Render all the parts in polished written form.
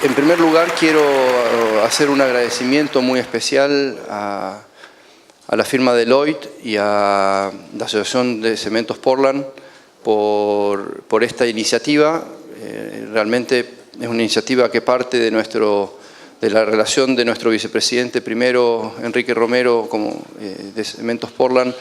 En primer lugar, quiero hacer un agradecimiento muy especial a la firma Deloitte y a la Asociación de Cementos Portland por esta iniciativa. Realmente es una iniciativa que parte de la relación de nuestro vicepresidente primero, Enrique Romero, de Cementos Portland,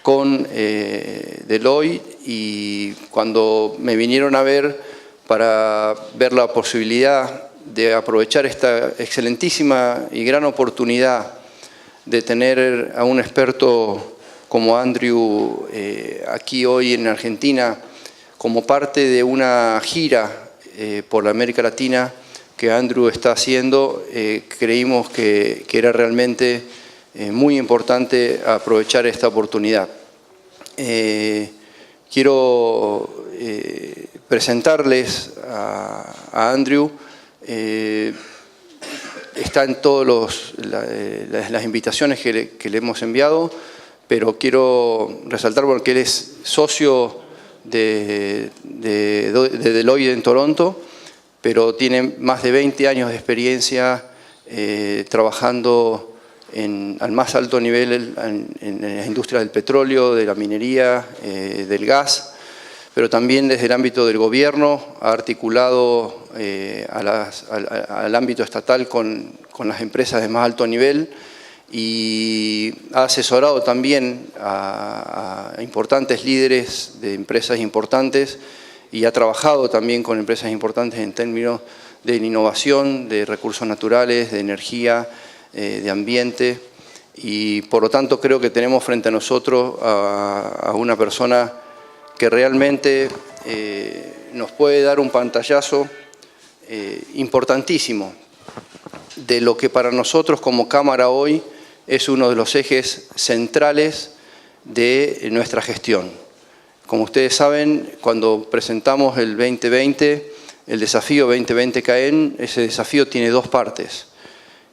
con Deloitte, y cuando me vinieron a ver para ver la posibilidad de aprovechar esta excelentísima y gran oportunidad de tener a un experto como Andrew aquí hoy en Argentina como parte de una gira por la América Latina que Andrew está haciendo, creímos que era realmente muy importante aprovechar esta oportunidad. Quiero presentarles a Andrew. Está en todas las invitaciones que le hemos enviado, pero quiero resaltar porque él es socio de Deloitte en Toronto, pero tiene más de 20 años de experiencia trabajando al más alto nivel en la industria del petróleo, de la minería, del gas, pero también desde el ámbito del gobierno ha articulado al ámbito estatal con las empresas de más alto nivel y ha asesorado también a importantes líderes de empresas importantes y ha trabajado también con empresas importantes en términos de innovación, de recursos naturales, de energía, de ambiente, y por lo tanto creo que tenemos frente a nosotros a una persona que realmente nos puede dar un pantallazo importantísimo de lo que para nosotros como Cámara hoy es uno de los ejes centrales de nuestra gestión. Como ustedes saben, cuando presentamos el 2020, el desafío 2020 CAEN, ese desafío tiene dos partes.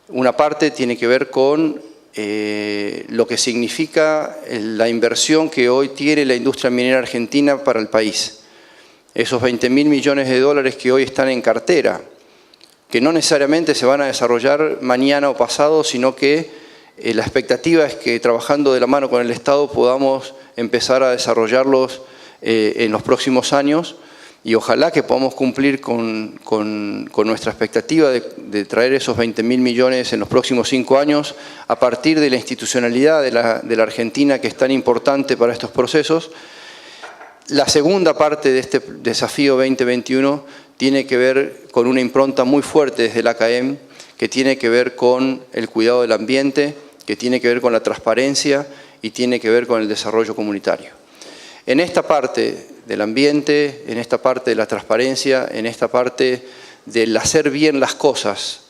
Una parte tiene que ver con lo que significa la inversión que hoy tiene la industria minera argentina para el país. Esos 20.000 millones de dólares que hoy están en cartera, que no necesariamente se van a desarrollar mañana o pasado, sino que la expectativa es que trabajando de la mano con el Estado podamos empezar a desarrollarlos en los próximos años, y ojalá que podamos cumplir con nuestra expectativa de traer esos 20.000 millones en los próximos 5 años a partir de la institucionalidad de la Argentina, que es tan importante para estos procesos. La segunda parte de este desafío 2021 tiene que ver con una impronta muy fuerte desde la CAEM, que tiene que ver con el cuidado del ambiente, que tiene que ver con la transparencia y tiene que ver con el desarrollo comunitario. En esta parte del ambiente, en esta parte de la transparencia, en esta parte del hacer bien las cosas,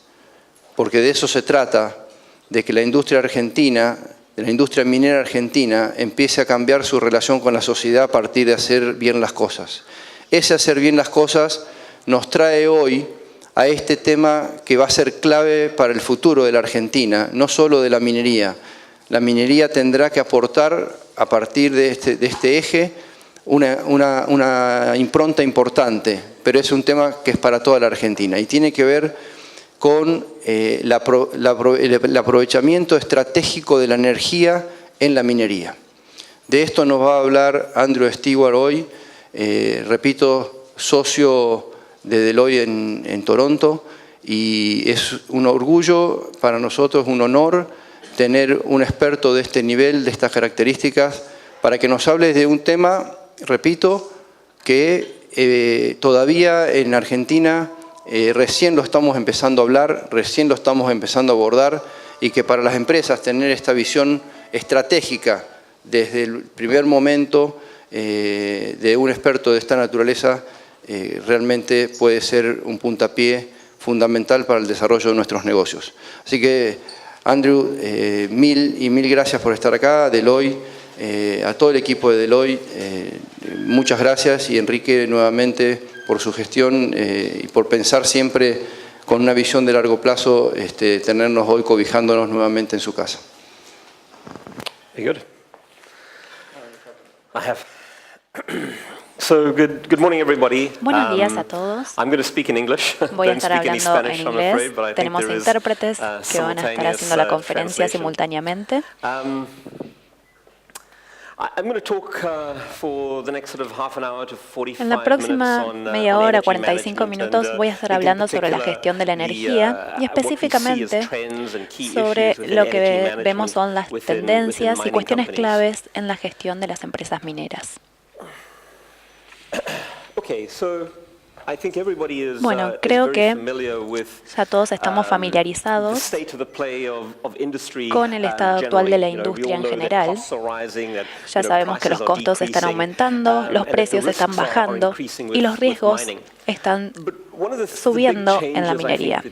porque de eso se trata, de que la industria argentina, de la industria minera argentina, empiece a cambiar su relación con la sociedad a partir de hacer bien las cosas. Ese hacer bien las cosas nos trae hoy a este tema que va a ser clave para el futuro de la Argentina, no solo de la minería. La minería tendrá que aportar a partir de este eje una impronta importante, pero es un tema que es para toda la Argentina y tiene que ver con el aprovechamiento estratégico de la energía en la minería. De esto nos va a hablar Andrew Stewart hoy, repito, socio de Deloitte en Toronto, y es un orgullo para nosotros, un honor tener un experto de este nivel, de estas características, para que nos hable de un tema, repito, que todavía en Argentina recién lo estamos empezando a hablar, recién lo estamos empezando a abordar, y que para las empresas tener esta visión estratégica desde el primer momento de un experto de esta naturaleza realmente puede ser un puntapié fundamental para el desarrollo de nuestros negocios. Así que, Andrew, mil gracias por estar acá, Deloitte, a todo el equipo de Deloitte, muchas gracias, y Enrique nuevamente por su gestión y por pensar siempre con una visión de largo plazo, tenernos hoy cobijándonos nuevamente en su casa. Very good. I have So good morning, everybody. Buenos días a todos. I'm going to speak in English. Voy a Don't estar speak any hablando en Spanish, I'm afraid, inglés. but I think Tenemos there is, intérpretes que van a estar haciendo la conferencia translation. simultáneamente. I'm going to talk for the next sort of half an hour to 45 En la próxima minutes media on hora, energy 45 management, minutos, voy a estar hablando sobre la gestión de la energía y específicamente sobre lo que vemos son las tendencias y cuestiones claves en la gestión de las empresas mineras. Bueno, creo que ya todos estamos familiarizados con el estado actual de la industria en general. Ya sabemos que los costos están aumentando, los precios están bajando y los riesgos están subiendo en la minería.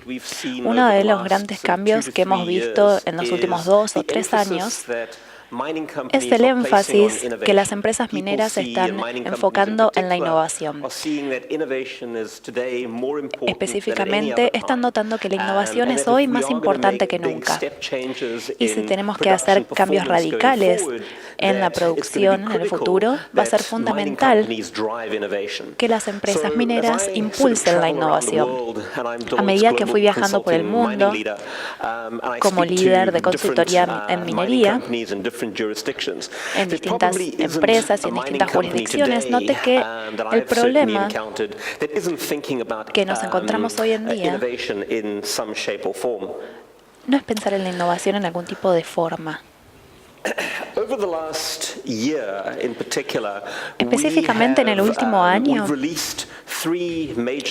Uno de los grandes cambios que hemos visto en los últimos 2 o 3 años es el énfasis que las empresas mineras están enfocando en la innovación. Específicamente, están notando que la innovación es hoy más importante que nunca. Y si tenemos que hacer cambios radicales en la producción en el futuro, va a ser fundamental que las empresas mineras impulsen la innovación. A medida que fui viajando por el mundo como líder de consultoría en minería, en distintas empresas y en distintas jurisdicciones, noté que el problema que nos encontramos hoy en día no es pensar en la innovación en algún tipo de forma. Específicamente en el último año,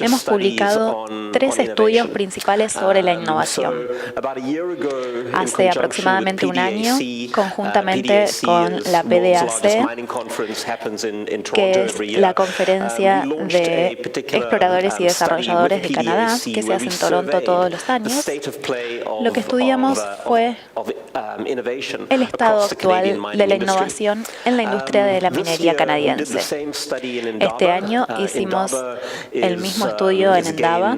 hemos publicado 3 estudios principales sobre la innovación. Hace aproximadamente un año, conjuntamente con la PDAC, que es la conferencia de exploradores y desarrolladores de Canadá, que se hace en Toronto todos los años, lo que estudiamos fue el estado actual de la innovación en la industria de la minería canadiense. Este año hicimos el mismo estudio en Endava.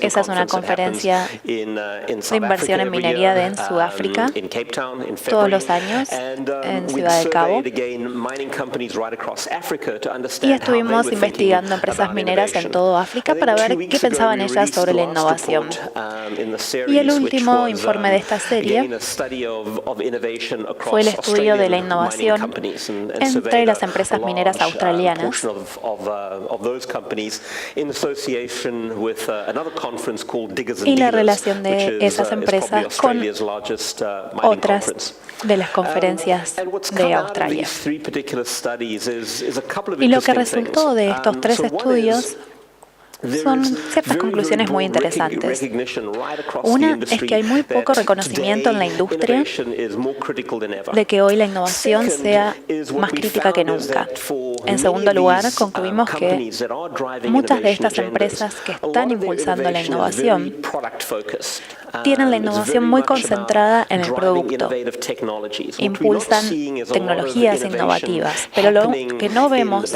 Esa es una conferencia de inversión en minería en Sudáfrica todos los años en Ciudad del Cabo. Y estuvimos investigando empresas mineras en todo África para ver qué pensaban ellas sobre la innovación. Y el último informe de esta serie fue el estudio de la innovación entre las empresas mineras australianas y la relación de esas empresas con otras de las conferencias de Australia. Y lo que resultó de estos 3 estudios son ciertas conclusiones muy interesantes. Una es que hay muy poco reconocimiento en la industria de que hoy la innovación sea más crítica que nunca. En segundo lugar, concluimos que muchas de estas empresas que están impulsando la innovación tienen la innovación muy concentrada en el producto. Impulsan tecnologías innovativas, pero lo que no vemos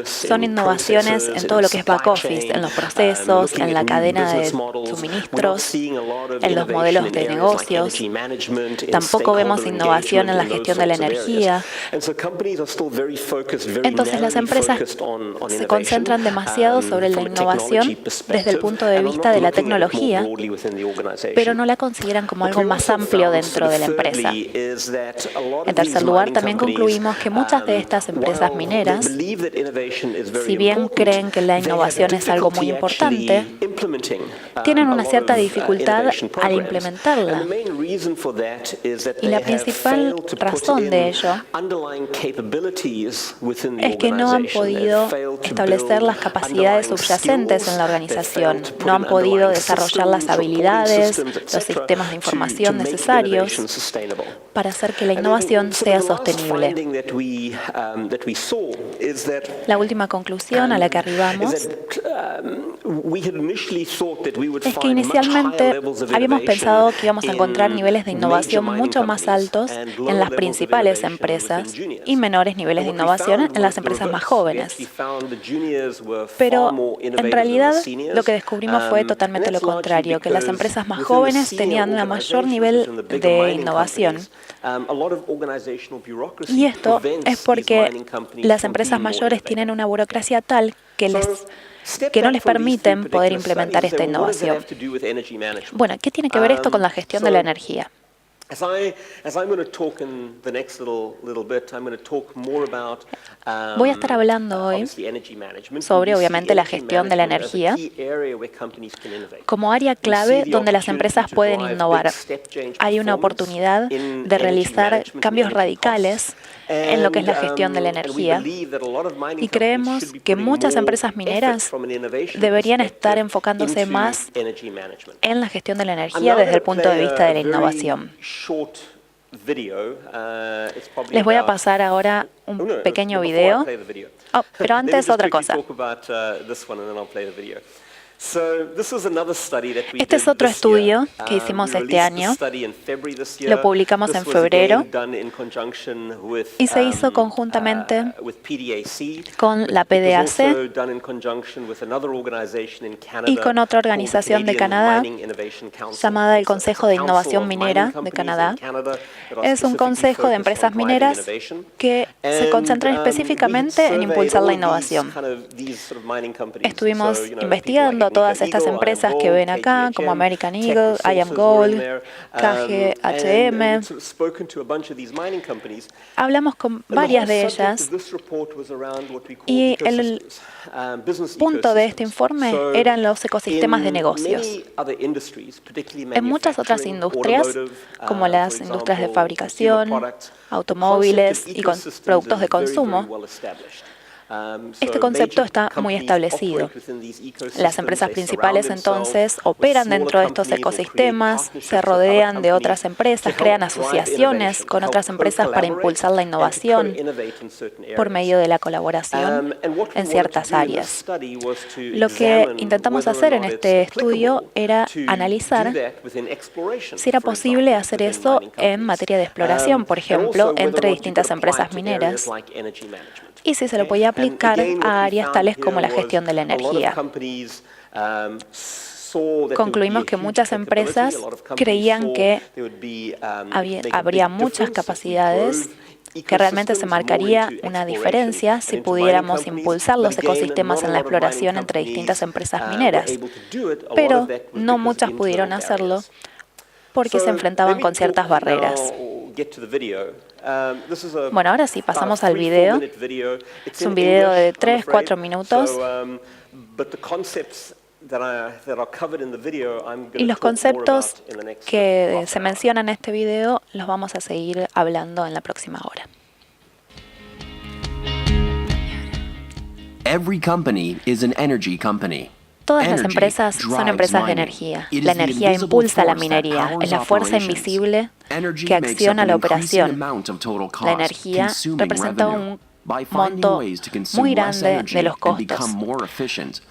son innovaciones en todo lo que es back office, en los procesos, en la cadena de suministros, en los modelos de negocios. Tampoco vemos innovación en la gestión de la energía. Entonces las empresas se concentran demasiado sobre la innovación desde el punto de vista de la tecnología, pero no la consideran como algo más amplio dentro de la empresa. En tercer lugar, también concluimos que muchas de estas empresas mineras, si bien creen que la innovación es algo muy importante, tienen una cierta dificultad al implementarla. Y la principal razón de ello es que no han podido establecer las capacidades subyacentes en la organización, no han podido desarrollar las habilidades, los sistemas de información necesarios para hacer que la innovación sea sostenible. La última conclusión a la que arribamos es que inicialmente habíamos pensado que íbamos a encontrar niveles de innovación mucho más altos en las principales empresas y menores niveles de innovación en las empresas más jóvenes. Pero en realidad lo que descubrimos fue totalmente lo contrario, que las empresas más jóvenes tenían un mayor nivel de innovación. Y esto es porque las empresas mayores tienen una burocracia tal que no les permiten poder implementar esta innovación. Bueno, ¿qué tiene que ver esto con la gestión de la energía? Voy a estar hablando hoy sobre, obviamente, la gestión de la energía como área clave donde las empresas pueden innovar. Hay una oportunidad de realizar cambios radicales en lo que es la gestión de la energía y creemos que muchas empresas mineras deberían estar enfocándose más en la gestión de la energía desde el punto de vista de la innovación. Les voy a pasar ahora un pequeño video. Pero antes otra cosa. Este es otro estudio que hicimos este año. Lo publicamos en febrero y se hizo conjuntamente con la PDAC y con otra organización de Canadá llamada el Consejo de Innovación Minera de Canadá. Es un consejo de empresas mineras que se concentran específicamente en impulsar la innovación. Estuvimos investigando a todas estas empresas que ven acá, como American Eagle, IAMGOLD, KGHM. Hablamos con varias de ellas y el punto de este informe eran los ecosistemas de negocios. En muchas otras industrias, como las industrias de fabricación, automóviles y productos de consumo, este concepto está muy establecido. Las empresas principales entonces operan dentro de estos ecosistemas, se rodean de otras empresas, crean asociaciones con otras empresas para impulsar la innovación por medio de la colaboración en ciertas áreas. Lo que intentamos hacer en este estudio era analizar si era posible hacer eso en materia de exploración, por ejemplo, entre distintas empresas mineras, y si se lo podía aplicar a áreas tales como la gestión de la energía. Concluimos que muchas empresas creían que habría muchas capacidades, que realmente se marcaría una diferencia si pudiéramos impulsar los ecosistemas en la exploración entre distintas empresas mineras. Pero no muchas pudieron hacerlo porque se enfrentaban con ciertas barreras. Bueno, ahora sí, pasamos al video. Es un video de 3-4 minutos. Y los conceptos que se mencionan en este video los vamos a seguir hablando en la próxima hora. Every company is an energy company. Todas las empresas son empresas de energía. La energía impulsa la minería, es la fuerza invisible que acciona la operación. La energía representa un monto muy grande de los costos.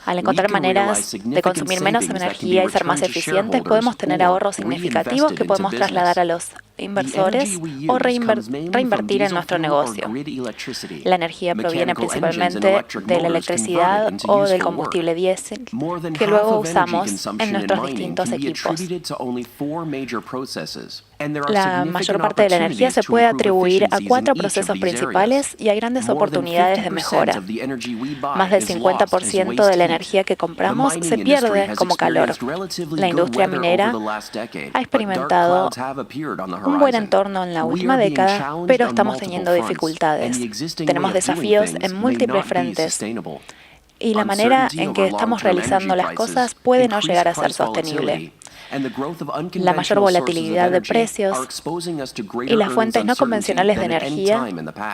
Al encontrar maneras de consumir menos energía y ser más eficientes, podemos tener ahorros significativos que podemos trasladar a los inversores o reinvertir en nuestro negocio. La energía proviene principalmente de la electricidad o del combustible diésel que luego usamos en nuestros distintos equipos. La mayor parte de la energía se puede atribuir a 4 procesos principales y hay grandes oportunidades de mejora. Más del 50% de la energía que compramos se pierde como calor. La industria minera ha experimentado un buen entorno en la última década, pero estamos teniendo dificultades. Tenemos desafíos en múltiples frentes y la manera en que estamos realizando las cosas puede no llegar a ser sostenible. La mayor volatilidad de precios y las fuentes no convencionales de energía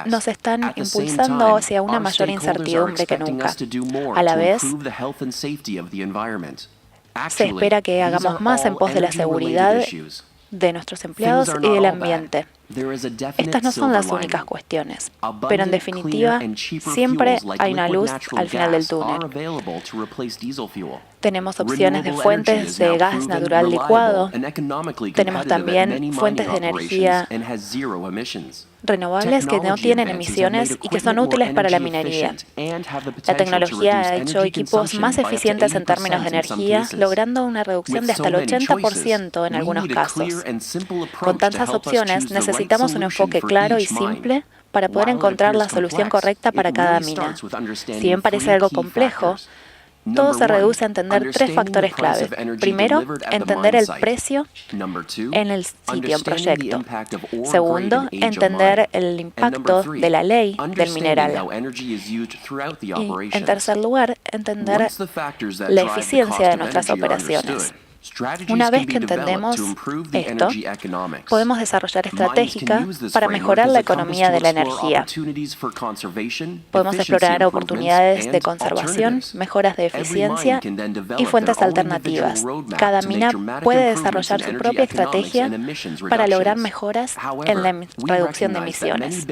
nos están impulsando hacia una mayor incertidumbre que nunca. A la vez, se espera que hagamos más en pos de la seguridad de nuestros empleados y del ambiente. Estas no son las únicas cuestiones, pero en definitiva, siempre hay una luz al final del túnel. Tenemos opciones de fuentes de gas natural licuado. Tenemos también fuentes de energía renovables que no tienen emisiones y que son útiles para la minería. La tecnología ha hecho equipos más eficientes en términos de energía, logrando una reducción de hasta el 80% en algunos casos. Con tantas opciones, necesitamos un enfoque claro y simple para poder encontrar la solución correcta para cada mina. Si bien parece algo complejo, todo se reduce a entender tres factores clave. Primero, entender el precio en el sitio, en proyecto. Segundo, entender el impacto de la ley del mineral. Y, en tercer lugar, entender la eficiencia de nuestras operaciones. Una vez que entendemos esto, podemos desarrollar estrategias para mejorar la economía de la energía. Podemos explorar oportunidades de conservación, mejoras de eficiencia y fuentes alternativas. Cada mina puede desarrollar su propia estrategia para lograr mejoras en la reducción de emisiones.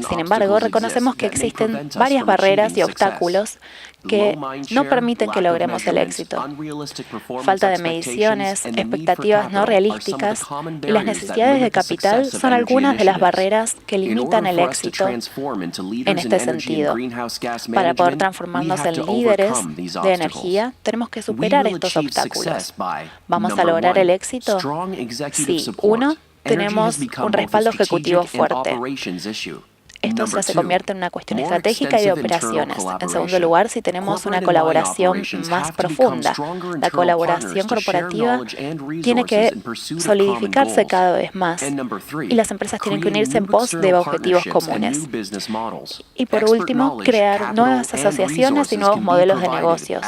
Sin embargo, reconocemos que existen varias barreras y obstáculos que no permiten que logremos el éxito. Falta de mediciones, expectativas no realísticas y las necesidades de capital son algunas de las barreras que limitan el éxito en este sentido. Para poder transformarnos en líderes de energía, tenemos que superar estos obstáculos. ¿Vamos a lograr el éxito? Sí. Uno, tenemos un respaldo ejecutivo fuerte. Esto ya se convierte en una cuestión estratégica y de operaciones. En segundo lugar, si tenemos una colaboración más profunda, la colaboración corporativa tiene que solidificarse cada vez más y las empresas tienen que unirse en pos de objetivos comunes. Y por último, crear nuevas asociaciones y nuevos modelos de negocios.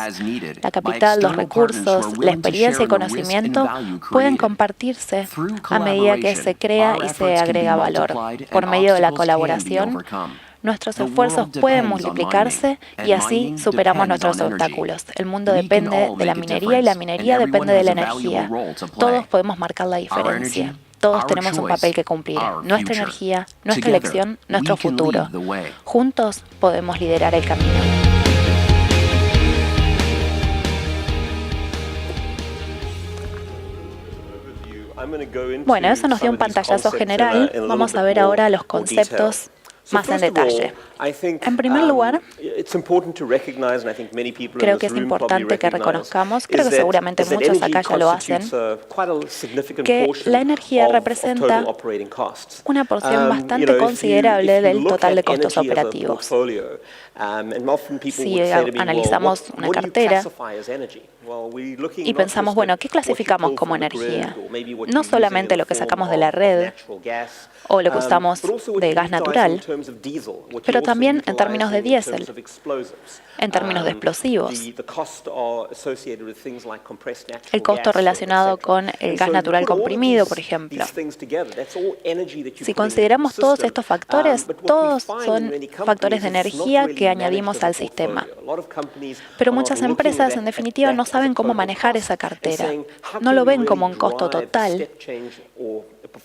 La capital, los recursos, la experiencia y conocimiento pueden compartirse a medida que se crea y se agrega valor. Por medio de la colaboración, nuestros esfuerzos pueden multiplicarse y así superamos nuestros obstáculos. El mundo depende de la minería y la minería depende de la energía. Todos podemos marcar la diferencia. Todos tenemos un papel que cumplir. Nuestra energía, nuestra elección, nuestro futuro. Juntos podemos liderar el camino. Bueno, eso nos dio un pantallazo general. Vamos a ver ahora los conceptos más en detalle. En primer lugar, creo que es importante que reconozcamos, creo que seguramente muchos acá ya lo hacen, que la energía representa una porción bastante considerable del total de costos operativos. Si analizamos una cartera y pensamos, bueno, ¿qué clasificamos como energía? No solamente lo que sacamos de la red o lo que usamos de gas natural, pero también en términos de diésel, en términos de explosivos, el costo relacionado con el gas natural comprimido, por ejemplo. Si consideramos todos estos factores, todos son factores de energía que añadimos al sistema. Pero muchas empresas, en definitiva, no saben cómo manejar esa cartera. No lo ven como un costo total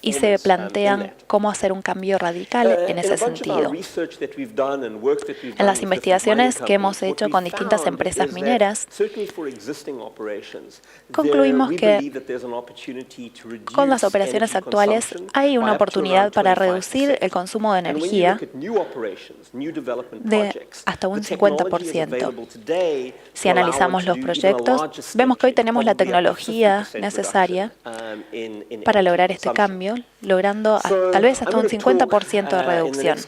y se plantean cómo hacer un cambio radical en ese sentido. En las investigaciones que hemos hecho con distintas empresas mineras, concluimos que con las operaciones actuales hay una oportunidad para reducir el consumo de energía de hasta un 50%. Si analizamos los proyectos, vemos que hoy tenemos la tecnología necesaria para lograr este cambio, logrando tal vez hasta un 50% de reducción.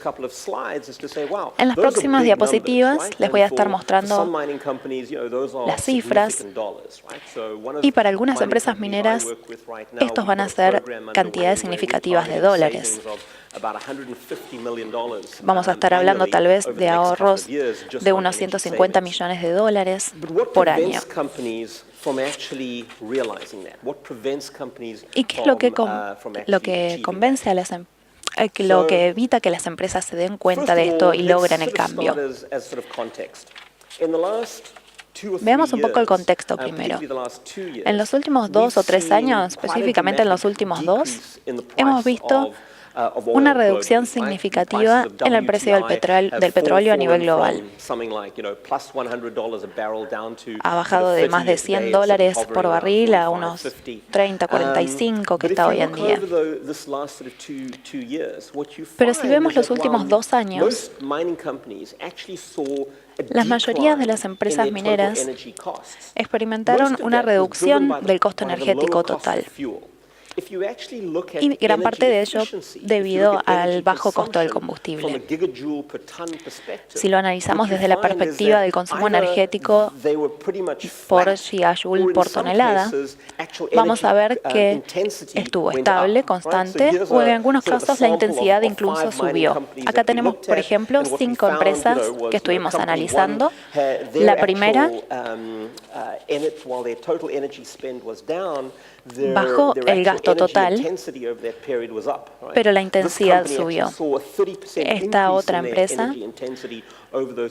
En las próximas diapositivas les voy a estar mostrando las cifras y para algunas empresas mineras estos van a ser cantidades significativas de dólares. Vamos a estar hablando tal vez de ahorros de unos 150 millones de dólares por año. ¿Y qué es lo que convence a las lo que evita que las empresas se den cuenta de esto y logren el cambio? Veamos un poco el contexto primero. En los últimos 2 o 3 años, específicamente en los últimos 2, hemos visto una reducción significativa en el precio del petróleo a nivel global. Ha bajado de más de $100 por barril a unos 30, 45 que está hoy en día. Pero si vemos los últimos 2 años, la mayoría de las empresas mineras experimentaron una reducción del costo energético total. Y gran parte de ello debido al bajo costo del combustible. Si lo analizamos desde la perspectiva del consumo energético por gigajoule por tonelada, vamos a ver que estuvo estable, constante, o en algunos casos la intensidad incluso subió. Acá tenemos, por ejemplo, 5 empresas que estuvimos analizando. La primera bajó el gasto total, pero la intensidad subió. Esta otra empresa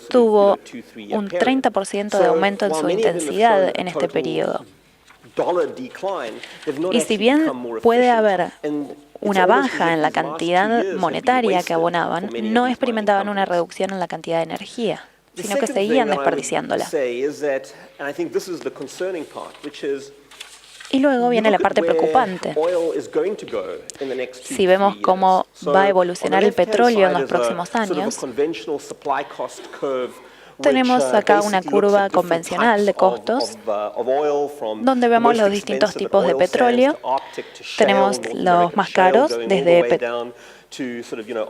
tuvo un 30% de aumento en su intensidad en este periodo. Y si bien puede haber una baja en la cantidad monetaria que abonaban, no experimentaban una reducción en la cantidad de energía, sino que seguían desperdiciándola. Y luego viene la parte preocupante. Si vemos cómo va a evolucionar el petróleo en los próximos años, tenemos acá una curva convencional de costos, donde vemos los distintos tipos de petróleo. Tenemos los más caros, desde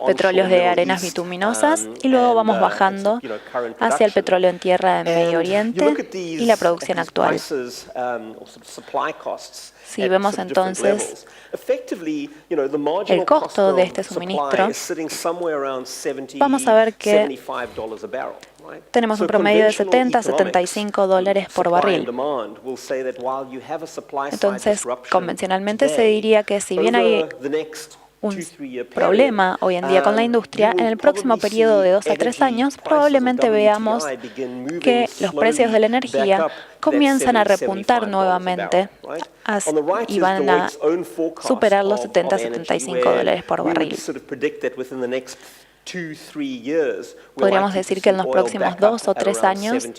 petróleos de arenas bituminosas, y luego vamos bajando hacia el petróleo en tierra en Medio Oriente y la producción actual. Si vemos entonces el costo de este suministro, vamos a ver que tenemos un promedio de 70 a 75 dólares por barril. Entonces, convencionalmente se diría que si bien hay un problema hoy en día con la industria, en el próximo periodo de 2 a 3 años probablemente veamos que los precios de la energía comienzan a repuntar nuevamente y van a superar los 70 a 75 dólares por barril. Podríamos decir que en los próximos 2 o 3 años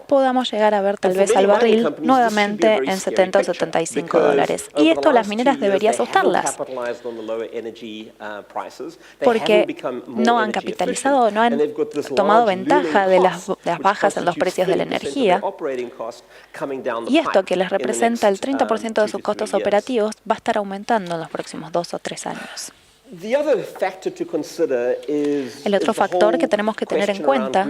podamos llegar a ver tal vez al barril nuevamente en 70 o 75 dólares. Y esto a las mineras debería asustarlas, porque no han capitalizado, no han tomado ventaja de las bajas en los precios de la energía. Y esto, que les representa el 30% de sus costos operativos, va a estar aumentando en los próximos 2 o 3 años. El otro factor que tenemos que tener en cuenta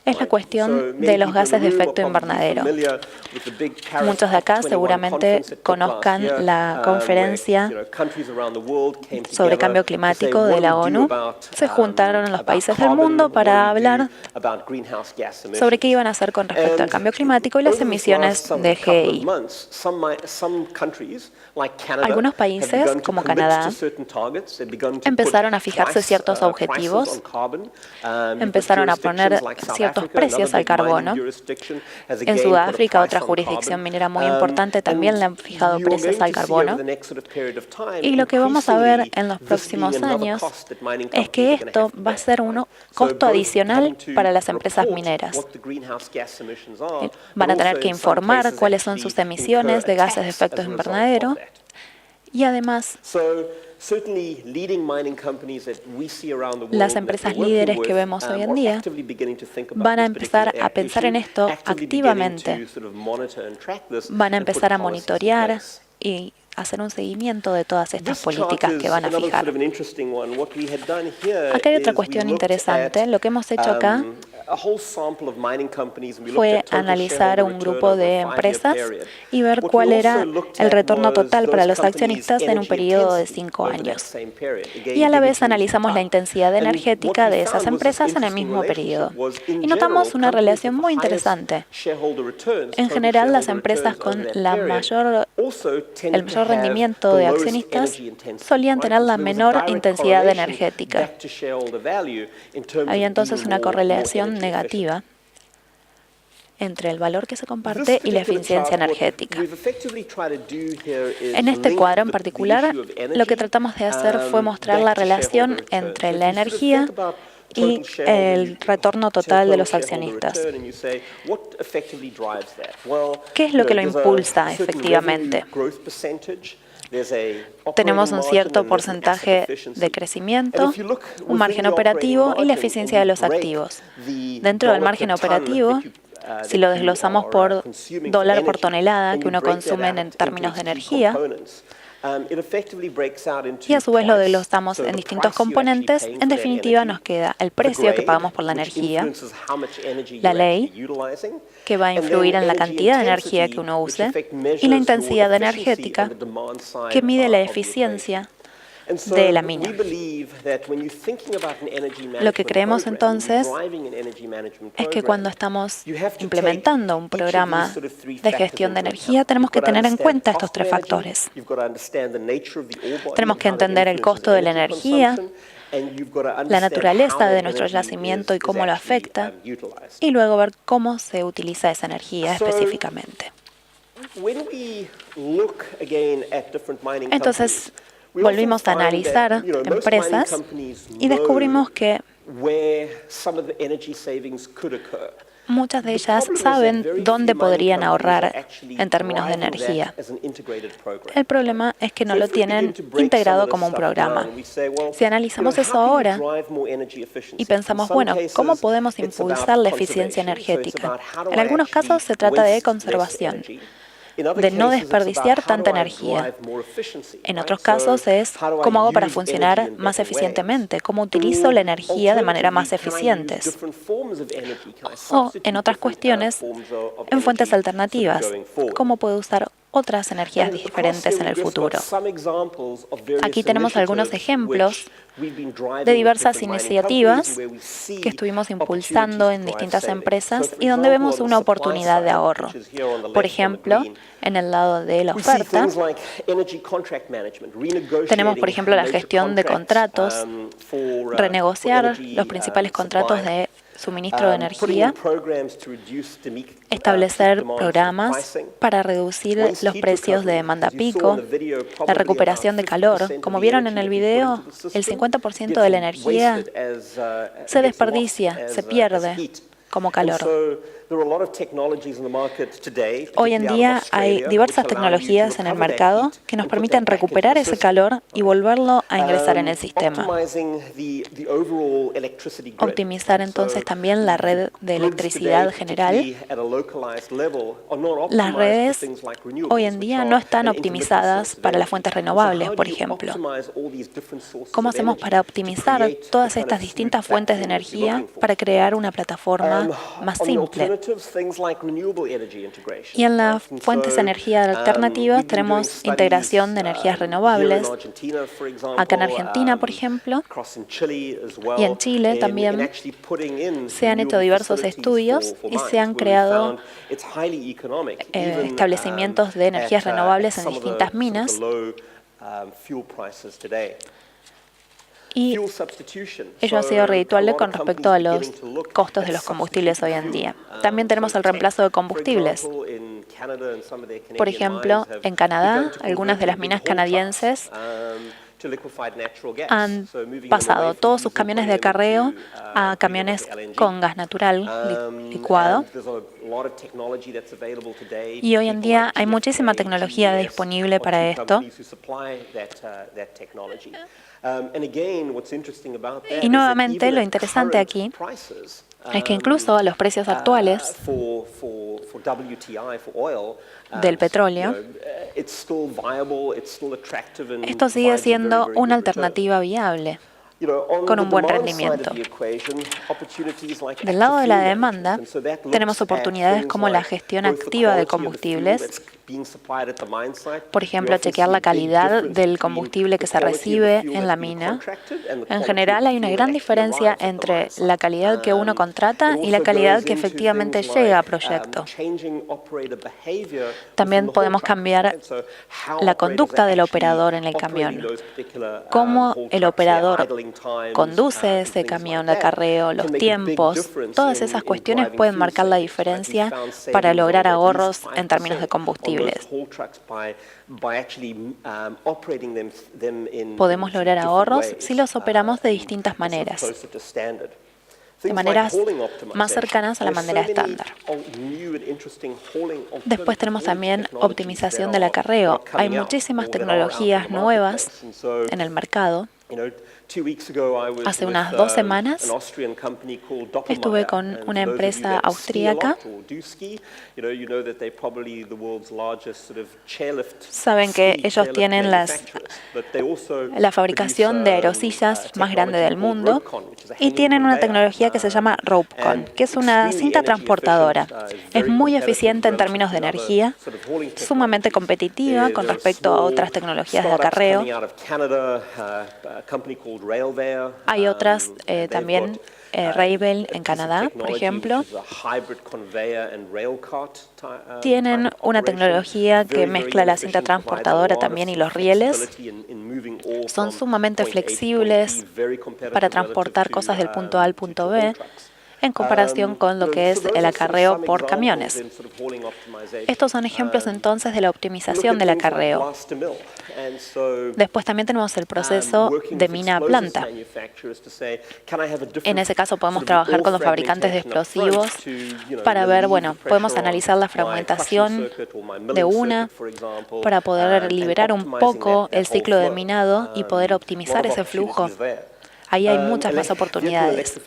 es la cuestión de los gases de efecto invernadero. Muchos de acá seguramente conozcan la conferencia sobre cambio climático de la ONU. Se juntaron los países del mundo para hablar sobre qué iban a hacer con respecto al cambio climático y las emisiones de GI. Algunos países, como Canadá, empezaron a fijarse ciertos objetivos, empezaron a poner ciertos precios al carbono. En Sudáfrica, otra jurisdicción minera muy importante, también le han fijado precios al carbono. Y lo que vamos a ver en los próximos años es que esto va a ser un costo adicional para las empresas mineras. Van a tener que informar cuáles son sus emisiones de gases de efecto invernadero y además las empresas líderes que vemos hoy en día van a empezar a pensar en esto activamente. Van a empezar a monitorear y hacer un seguimiento de todas estas políticas que van a fijar. Acá hay otra cuestión interesante. Lo que hemos hecho acá fue analizar un grupo de empresas y ver cuál era el retorno total para los accionistas en un periodo de 5 años. Y a la vez analizamos la intensidad energética de esas empresas en el mismo periodo. Y notamos una relación muy interesante. En general, las empresas con el mayor rendimiento de accionistas solían tener la menor intensidad energética. Había entonces una correlación negativa entre el valor que se comparte y la eficiencia energética. En este cuadro en particular, lo que tratamos de hacer fue mostrar la relación entre la energía y el retorno total de los accionistas. ¿Qué es lo que lo impulsa efectivamente? Tenemos un cierto porcentaje de crecimiento, un margen operativo y la eficiencia de los activos. Dentro del margen operativo, si lo desglosamos por dólar por tonelada que uno consume en términos de energía, y a su vez lo desglosamos en distintos componentes, en definitiva nos queda el precio que pagamos por la energía, la ley, que va a influir en la cantidad de energía que uno use, y la intensidad energética, que mide la eficiencia de la mina. Lo que creemos entonces es que cuando estamos implementando un programa de gestión de energía tenemos que tener en cuenta estos tres factores. Tenemos que entender el costo de la energía, la naturaleza de nuestro yacimiento y cómo lo afecta, y luego ver cómo se utiliza esa energía específicamente. Entonces, volvimos a analizar empresas y descubrimos que muchas de ellas saben dónde podrían ahorrar en términos de energía. El problema es que no lo tienen integrado como un programa. Si analizamos eso ahora y pensamos, bueno, ¿cómo podemos impulsar la eficiencia energética? En algunos casos se trata de conservación, de no desperdiciar tanta energía. En otros casos es cómo hago para funcionar más eficientemente, cómo utilizo la energía de manera más eficiente. O en otras cuestiones, en fuentes alternativas, cómo puedo usar otras energías diferentes en el futuro. Aquí tenemos algunos ejemplos de diversas iniciativas que estuvimos impulsando en distintas empresas y donde vemos una oportunidad de ahorro. Por ejemplo, en el lado de la oferta, tenemos, por ejemplo, la gestión de contratos, renegociar los principales contratos de suministro de energía, establecer programas para reducir los precios de demanda pico, la recuperación de calor. Como vieron en el video, el 50% de la energía se desperdicia, se pierde como calor. Hoy en día hay diversas tecnologías en el mercado que nos permiten recuperar ese calor y volverlo a ingresar en el sistema. Optimizar entonces también la red de electricidad general. Las redes hoy en día no están optimizadas para las fuentes renovables, por ejemplo. ¿Cómo hacemos para optimizar todas estas distintas fuentes de energía para crear una plataforma más simple? Y en las fuentes de energía alternativas tenemos integración de energías renovables. Acá en Argentina, por ejemplo, y en Chile también se han hecho diversos estudios y se han creado establecimientos de energías renovables en distintas minas. Y ello ha sido redituable con respecto a los costos de los combustibles hoy en día. También tenemos el reemplazo de combustibles. Por ejemplo, en Canadá, algunas de las minas canadienses han pasado todos sus camiones de acarreo a camiones con gas natural licuado. Y hoy en día hay muchísima tecnología disponible para esto. Y nuevamente, lo interesante aquí es que incluso a los precios actuales del petróleo, esto sigue siendo una alternativa viable, con un buen rendimiento. Del lado de la demanda, tenemos oportunidades como la gestión activa de combustibles Por ejemplo, chequear la calidad del combustible que se recibe en la mina. En general, hay una gran diferencia entre la calidad que uno contrata y la calidad que efectivamente llega a proyecto. También podemos cambiar la conducta del operador en el camión. Cómo el operador conduce ese camión de acarreo, los tiempos, todas esas cuestiones pueden marcar la diferencia para lograr ahorros en términos de combustibles. Podemos lograr ahorros si los operamos de distintas maneras, de maneras más cercanas a la manera estándar. Después tenemos también optimización del acarreo. Hay muchísimas tecnologías nuevas en el mercado. Hace unas 2 semanas estuve con una empresa austríaca. Saben que ellos tienen la fabricación de aerosillas más grande del mundo y tienen una tecnología que se llama RopeCon, que es una cinta transportadora. Es muy eficiente en términos de energía, sumamente competitiva con respecto a otras tecnologías de acarreo. Hay otras también, Railway en Canadá, por ejemplo, tienen una tecnología que mezcla la cinta transportadora también y los rieles. Son sumamente flexibles para transportar cosas del punto A al punto B, en comparación con lo que es el acarreo por camiones. Estos son ejemplos entonces de la optimización del acarreo. Después también tenemos el proceso de mina a planta. En ese caso podemos trabajar con los fabricantes de explosivos para ver, podemos analizar la fragmentación de una para poder liberar un poco el ciclo de minado y poder optimizar ese flujo. Ahí hay muchas más oportunidades.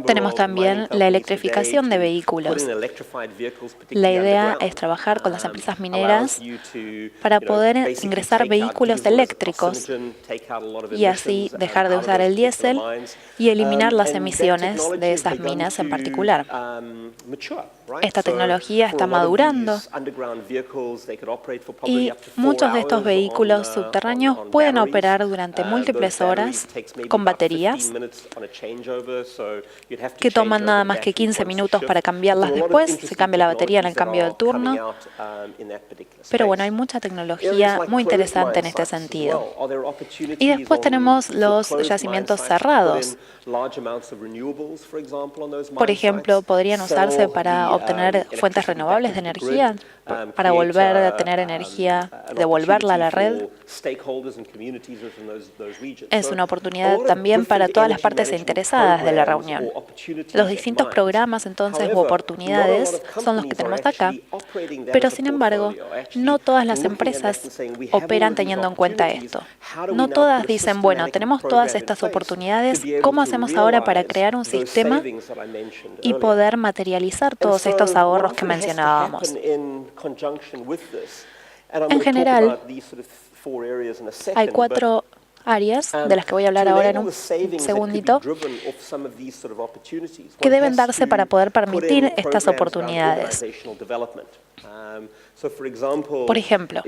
Tenemos también la electrificación de vehículos. La idea es trabajar con las empresas mineras para poder ingresar vehículos eléctricos y así dejar de usar el diésel y eliminar las emisiones de esas minas en particular. Esta tecnología está madurando y muchos de estos vehículos subterráneos pueden operar durante múltiples horas con baterías que toman nada más que 15 minutos para cambiarlas después. Se cambia la batería en el cambio de turno. Pero hay mucha tecnología muy interesante en este sentido. Y después tenemos los yacimientos cerrados. Por ejemplo, podrían usarse para obtener fuentes renovables de energía, para volver a tener energía, devolverla a la red. Es una oportunidad también para todas las partes interesadas de la reunión. Los distintos programas, entonces, u oportunidades son los que tenemos acá, pero sin embargo, no todas las empresas operan teniendo en cuenta esto. No todas dicen, tenemos todas estas oportunidades, ¿cómo hacemos ahora para crear un sistema y poder materializar todos estos ahorros que mencionábamos? En general, hay 4 áreas, de las que voy a hablar ahora en un segundito, que deben darse para poder permitir estas oportunidades. Por ejemplo,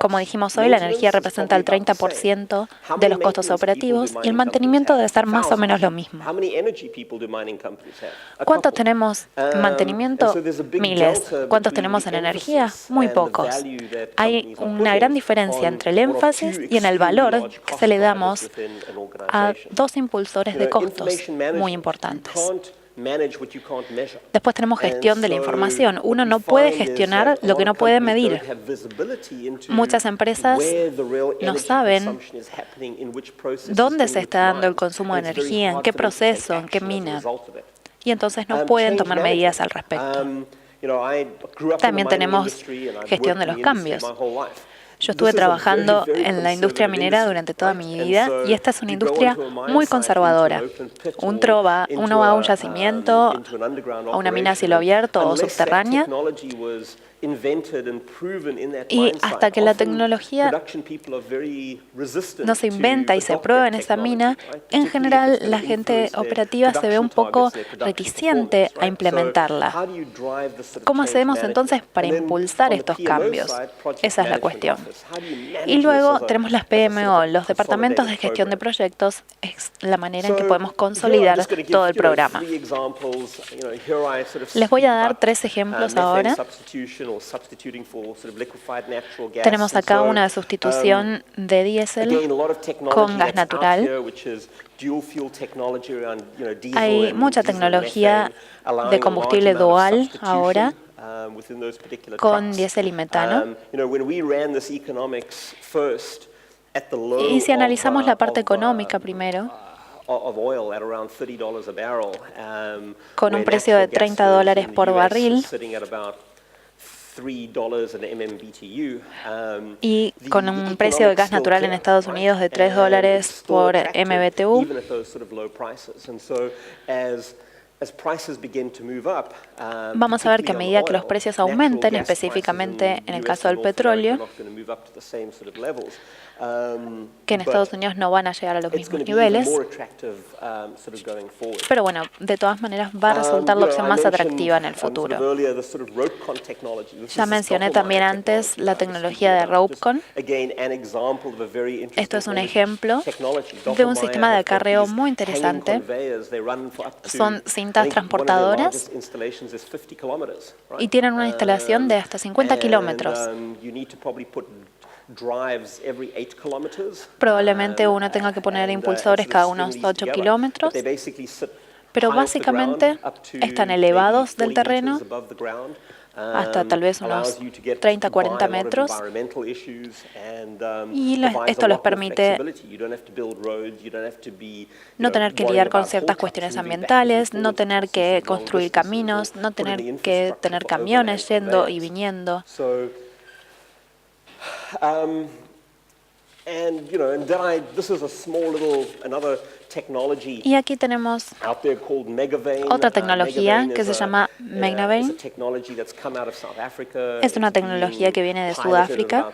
como dijimos hoy, la energía representa el 30% de los costos operativos y el mantenimiento debe ser más o menos lo mismo. ¿Cuántos tenemos en mantenimiento? Miles. ¿Cuántos tenemos en energía? Muy pocos. Hay una gran diferencia entre el énfasis y en el valor que se le damos a 2 impulsores de costos muy importantes. Después tenemos gestión de la información. Uno no puede gestionar lo que no puede medir. Muchas empresas no saben dónde se está dando el consumo de energía, en qué proceso, en qué mina, y entonces no pueden tomar medidas al respecto. También tenemos gestión de los cambios. Yo estuve trabajando en la industria minera durante toda mi vida y esta es una industria muy conservadora. Uno va a un yacimiento, a una mina a cielo abierto o subterránea Y hasta que la tecnología no se inventa y se prueba en esa mina, en general la gente operativa se ve un poco reticente a implementarla. ¿Cómo hacemos entonces para impulsar estos cambios? Esa es la cuestión. Y luego tenemos las PMO, los departamentos de gestión de proyectos, es la manera en que podemos consolidar todo el programa. Les voy a dar 3 ejemplos ahora. Tenemos acá una sustitución de diésel con gas natural. Hay mucha tecnología de combustible dual ahora con diésel y metano. Y si analizamos la parte económica primero, con un precio de $30 por barril y con un precio de gas natural en Estados Unidos de $3 por MBTU, vamos a ver que a medida que los precios aumenten, específicamente en el caso del petróleo, que en Estados Unidos no van a llegar a los mismos niveles, pero bueno, de todas maneras va a resultar la opción más atractiva en el futuro. Ya mencioné también antes la tecnología de RopeCon. Esto es un ejemplo de un sistema de acarreo muy interesante. Son cintas transportadoras y tienen una instalación de hasta 50 kilómetros. Probablemente uno tenga que poner impulsores cada unos 8 kilómetros, pero básicamente están elevados del terreno hasta tal vez unos 30, 40 metros. Y esto les permite no tener que lidiar con ciertas cuestiones ambientales, no tener que construir caminos, no tener que tener camiones yendo y viniendo. Y aquí tenemos otra tecnología que se llama Megavane. Es una tecnología que viene de Sudáfrica.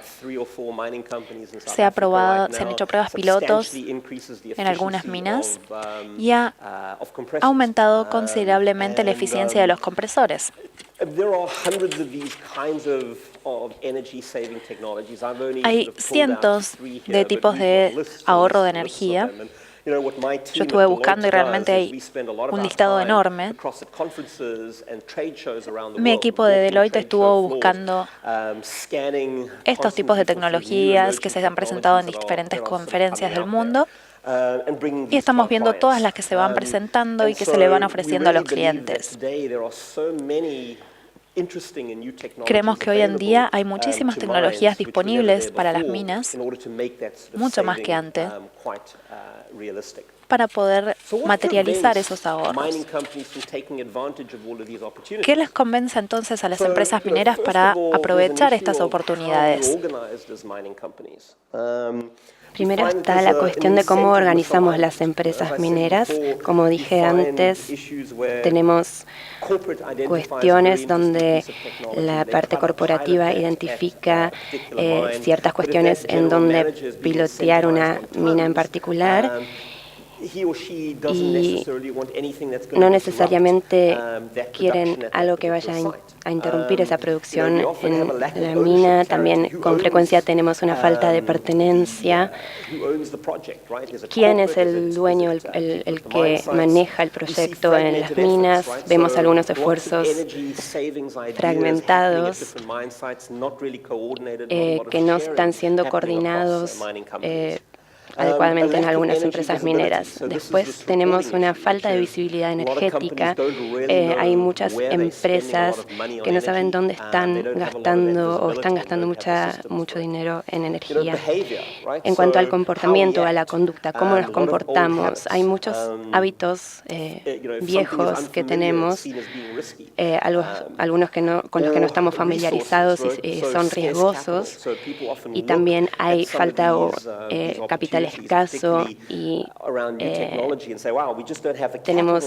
Se han hecho pruebas pilotos en algunas minas y ha aumentado considerablemente la eficiencia de los compresores. Hay cientos de tipos de ahorro de energía. Yo estuve buscando y realmente hay un listado enorme. Mi equipo de Deloitte estuvo buscando estos tipos de tecnologías que se han presentado en diferentes conferencias del mundo. Y estamos viendo todas las que se van presentando y que se le van ofreciendo a los clientes. Creemos que hoy en día hay muchísimas tecnologías disponibles para las minas, mucho más que antes, para poder materializar esos ahorros. ¿Qué les convence entonces a las empresas mineras para aprovechar estas oportunidades? Primero está la cuestión de cómo organizamos las empresas mineras. Como dije antes, tenemos cuestiones donde la parte corporativa identifica ciertas cuestiones en donde pilotear una mina en particular. Y no necesariamente quieren algo que vaya a interrumpir esa producción en la mina. También con frecuencia tenemos una falta de pertenencia. ¿Quién es el dueño, el que maneja el proyecto en las minas? Vemos algunos esfuerzos fragmentados que no están siendo coordinados adecuadamente en algunas empresas mineras. Después tenemos una falta de visibilidad energética. Hay muchas empresas que no saben dónde están gastando o están gastando mucho dinero en energía. En cuanto al comportamiento, a la conducta, cómo nos comportamos, hay muchos hábitos viejos que tenemos, algunos con los que no estamos familiarizados y son riesgosos, y también hay falta de capital material escaso y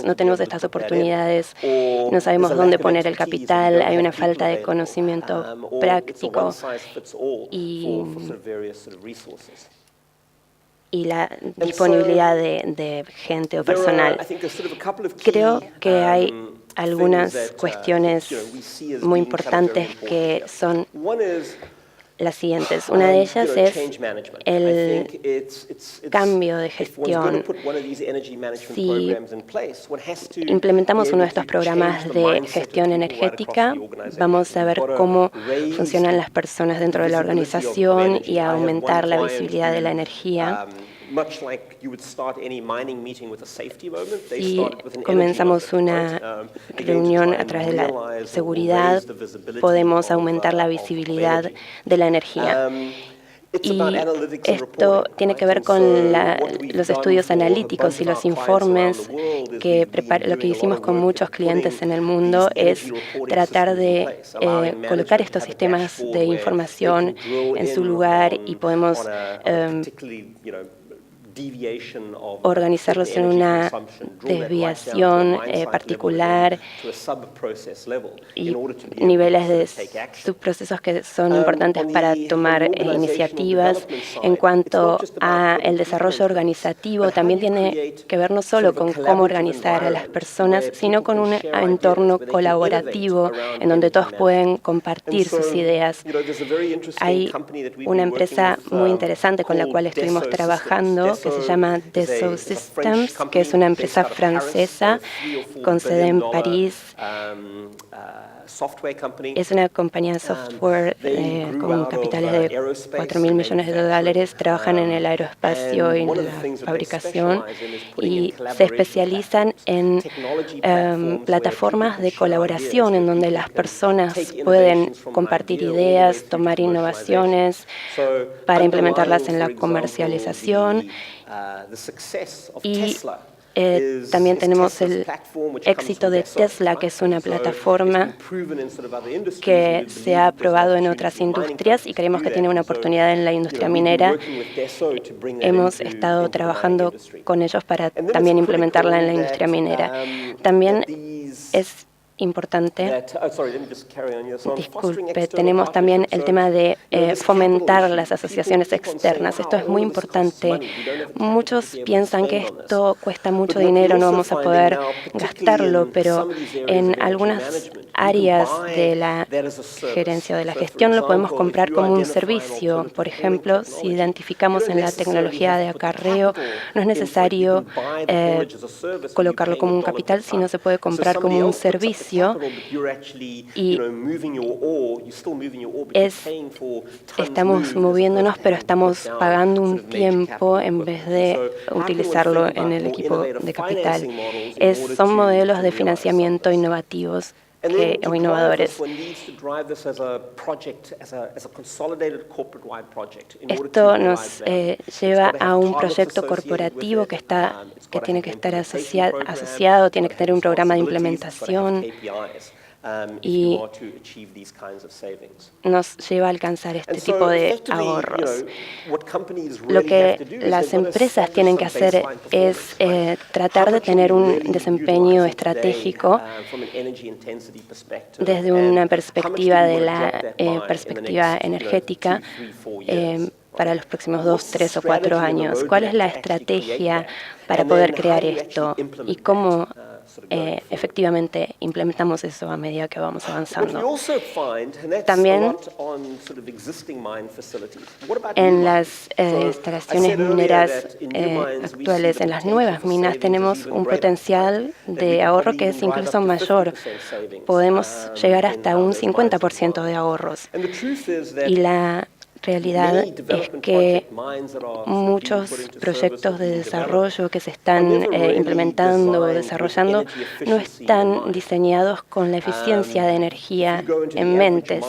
no tenemos estas oportunidades, no sabemos dónde poner el capital, hay una falta de conocimiento práctico y la disponibilidad de gente o personal. Creo que hay algunas cuestiones muy importantes que son las siguientes. Una de ellas es el cambio de gestión. Si implementamos uno de estos programas de gestión energética, vamos a ver cómo funcionan las personas dentro de la organización y a aumentar la visibilidad de la energía. Si comenzamos una reunión a través de la seguridad, podemos aumentar la visibilidad de la energía. Y esto tiene que ver con los estudios analíticos y los informes lo que hicimos con muchos clientes en el mundo es tratar de colocar estos sistemas de información en su lugar y podemos organizarlos en una desviación particular y niveles de subprocesos que son importantes para tomar iniciativas. En cuanto a el desarrollo organizativo, también tiene que ver no solo con cómo organizar a las personas, sino con un entorno colaborativo en donde todos pueden compartir sus ideas. Hay una empresa muy interesante con la cual estuvimos trabajando que se llama Dassault Systems, que es una empresa francesa con sede en París. Es una compañía de software con capitales de $4.000 millones. Trabajan en el aeroespacio y en la fabricación y se especializan en plataformas de colaboración en donde las personas pueden compartir ideas, tomar innovaciones para implementarlas en la comercialización. Y también tenemos el éxito de Tesla, que es una plataforma que se ha probado en otras industrias y creemos que tiene una oportunidad en la industria minera. Hemos estado trabajando con ellos para también implementarla en la industria minera. También es importante, disculpe, tenemos también el tema de fomentar las asociaciones externas. Esto es muy importante. Muchos piensan que esto cuesta mucho dinero, no vamos a poder gastarlo, pero en algunas áreas de la gerencia o de la gestión lo podemos comprar como un servicio. Por ejemplo, si identificamos en la tecnología de acarreo, no es necesario colocarlo como un capital, sino se puede comprar como un servicio. Y estamos moviéndonos, pero estamos pagando un tiempo en vez de utilizarlo en el equipo de capital. Son modelos de financiamiento innovativos o innovadores. Esto nos lleva a un proyecto corporativo que tiene que estar asociado, tiene que tener un programa de implementación y nos lleva a alcanzar este tipo de ahorros. Lo que las empresas tienen que hacer es tratar de tener un desempeño estratégico desde una perspectiva de la perspectiva energética para los próximos 2, 3 o 4 años. ¿Cuál es la estrategia para poder crear esto y cómo efectivamente implementamos eso a medida que vamos avanzando? También en las instalaciones mineras actuales, en las nuevas minas, tenemos un potencial de ahorro que es incluso mayor. Podemos llegar hasta un 50% de ahorros. Y la realidad es que muchos proyectos de desarrollo que se están implementando o desarrollando no están diseñados con la eficiencia de energía en mente.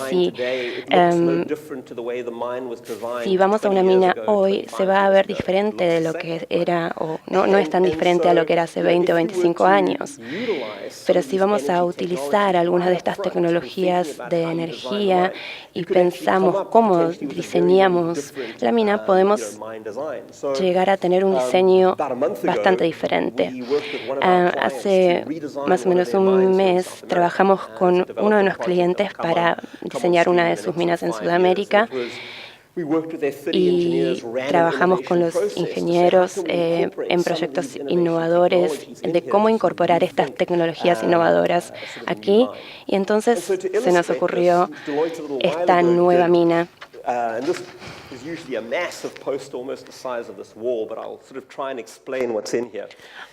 Si vamos a una mina hoy, se va a ver diferente de lo que era, o no es tan diferente a lo que era hace 20 o 25 años. Pero si vamos a utilizar algunas de estas tecnologías de energía y pensamos cómo diseñar diseñamos la mina, podemos llegar a tener un diseño bastante diferente. Hace más o menos un mes trabajamos con uno de nuestros clientes para diseñar una de sus minas en Sudamérica y trabajamos con los ingenieros en proyectos innovadores de cómo incorporar estas tecnologías innovadoras aquí. Y entonces se nos ocurrió esta nueva mina.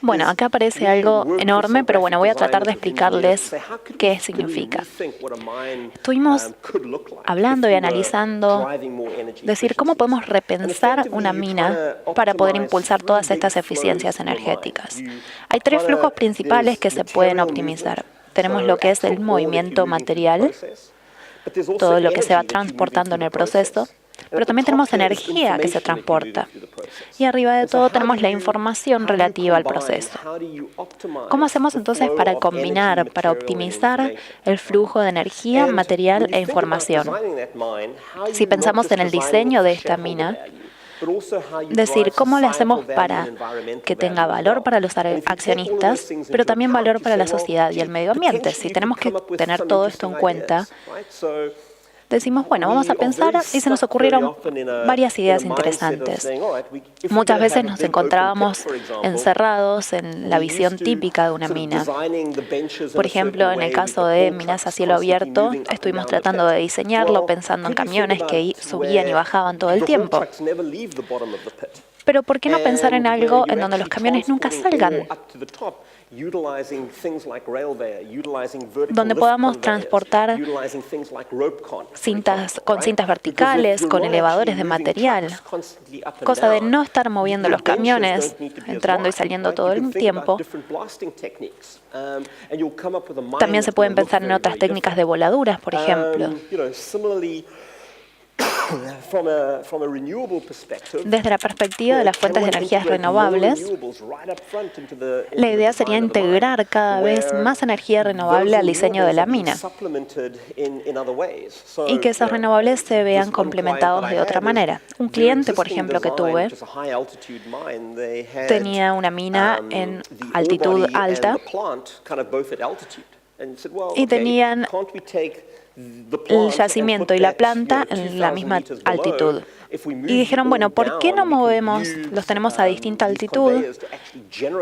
Bueno, acá aparece algo enorme, pero bueno, voy a tratar de explicarles qué significa. Estuvimos hablando y analizando, decir, cómo podemos repensar una mina para poder impulsar todas estas eficiencias energéticas. Hay tres flujos principales que se pueden optimizar. Tenemos lo que es el movimiento material, todo lo que se va transportando en el proceso, pero también tenemos energía que se transporta. Y arriba de todo tenemos la información relativa al proceso. ¿Cómo hacemos entonces para combinar, para optimizar el flujo de energía, material e información? Si pensamos en el diseño de esta mina, decir cómo le hacemos para que tenga valor para los accionistas, pero también valor para la sociedad y el medio ambiente. Si tenemos que tener todo esto en cuenta, decimos, bueno, vamos a pensar, y se nos ocurrieron varias ideas interesantes. Muchas veces nos encontrábamos encerrados en la visión típica de una mina. Por ejemplo, en el caso de minas a cielo abierto, estuvimos tratando de diseñarlo pensando en camiones que subían y bajaban todo el tiempo. Pero ¿por qué no pensar en algo en donde los camiones nunca salgan? Donde podamos transportar cintas verticales, con elevadores de material, cosa de no estar moviendo los camiones, entrando y saliendo todo el tiempo. También se pueden pensar en otras técnicas de voladuras, por ejemplo. Desde la perspectiva de las fuentes de energías renovables, la idea sería integrar cada vez más energía renovable al diseño de la mina y que esas renovables se vean complementados de otra manera. Un cliente, por ejemplo, que tuve, tenía una mina en altitud alta y tenían el yacimiento y la planta en la misma altitud. Y dijeron, bueno, ¿por qué no movemos, los tenemos a distinta altitud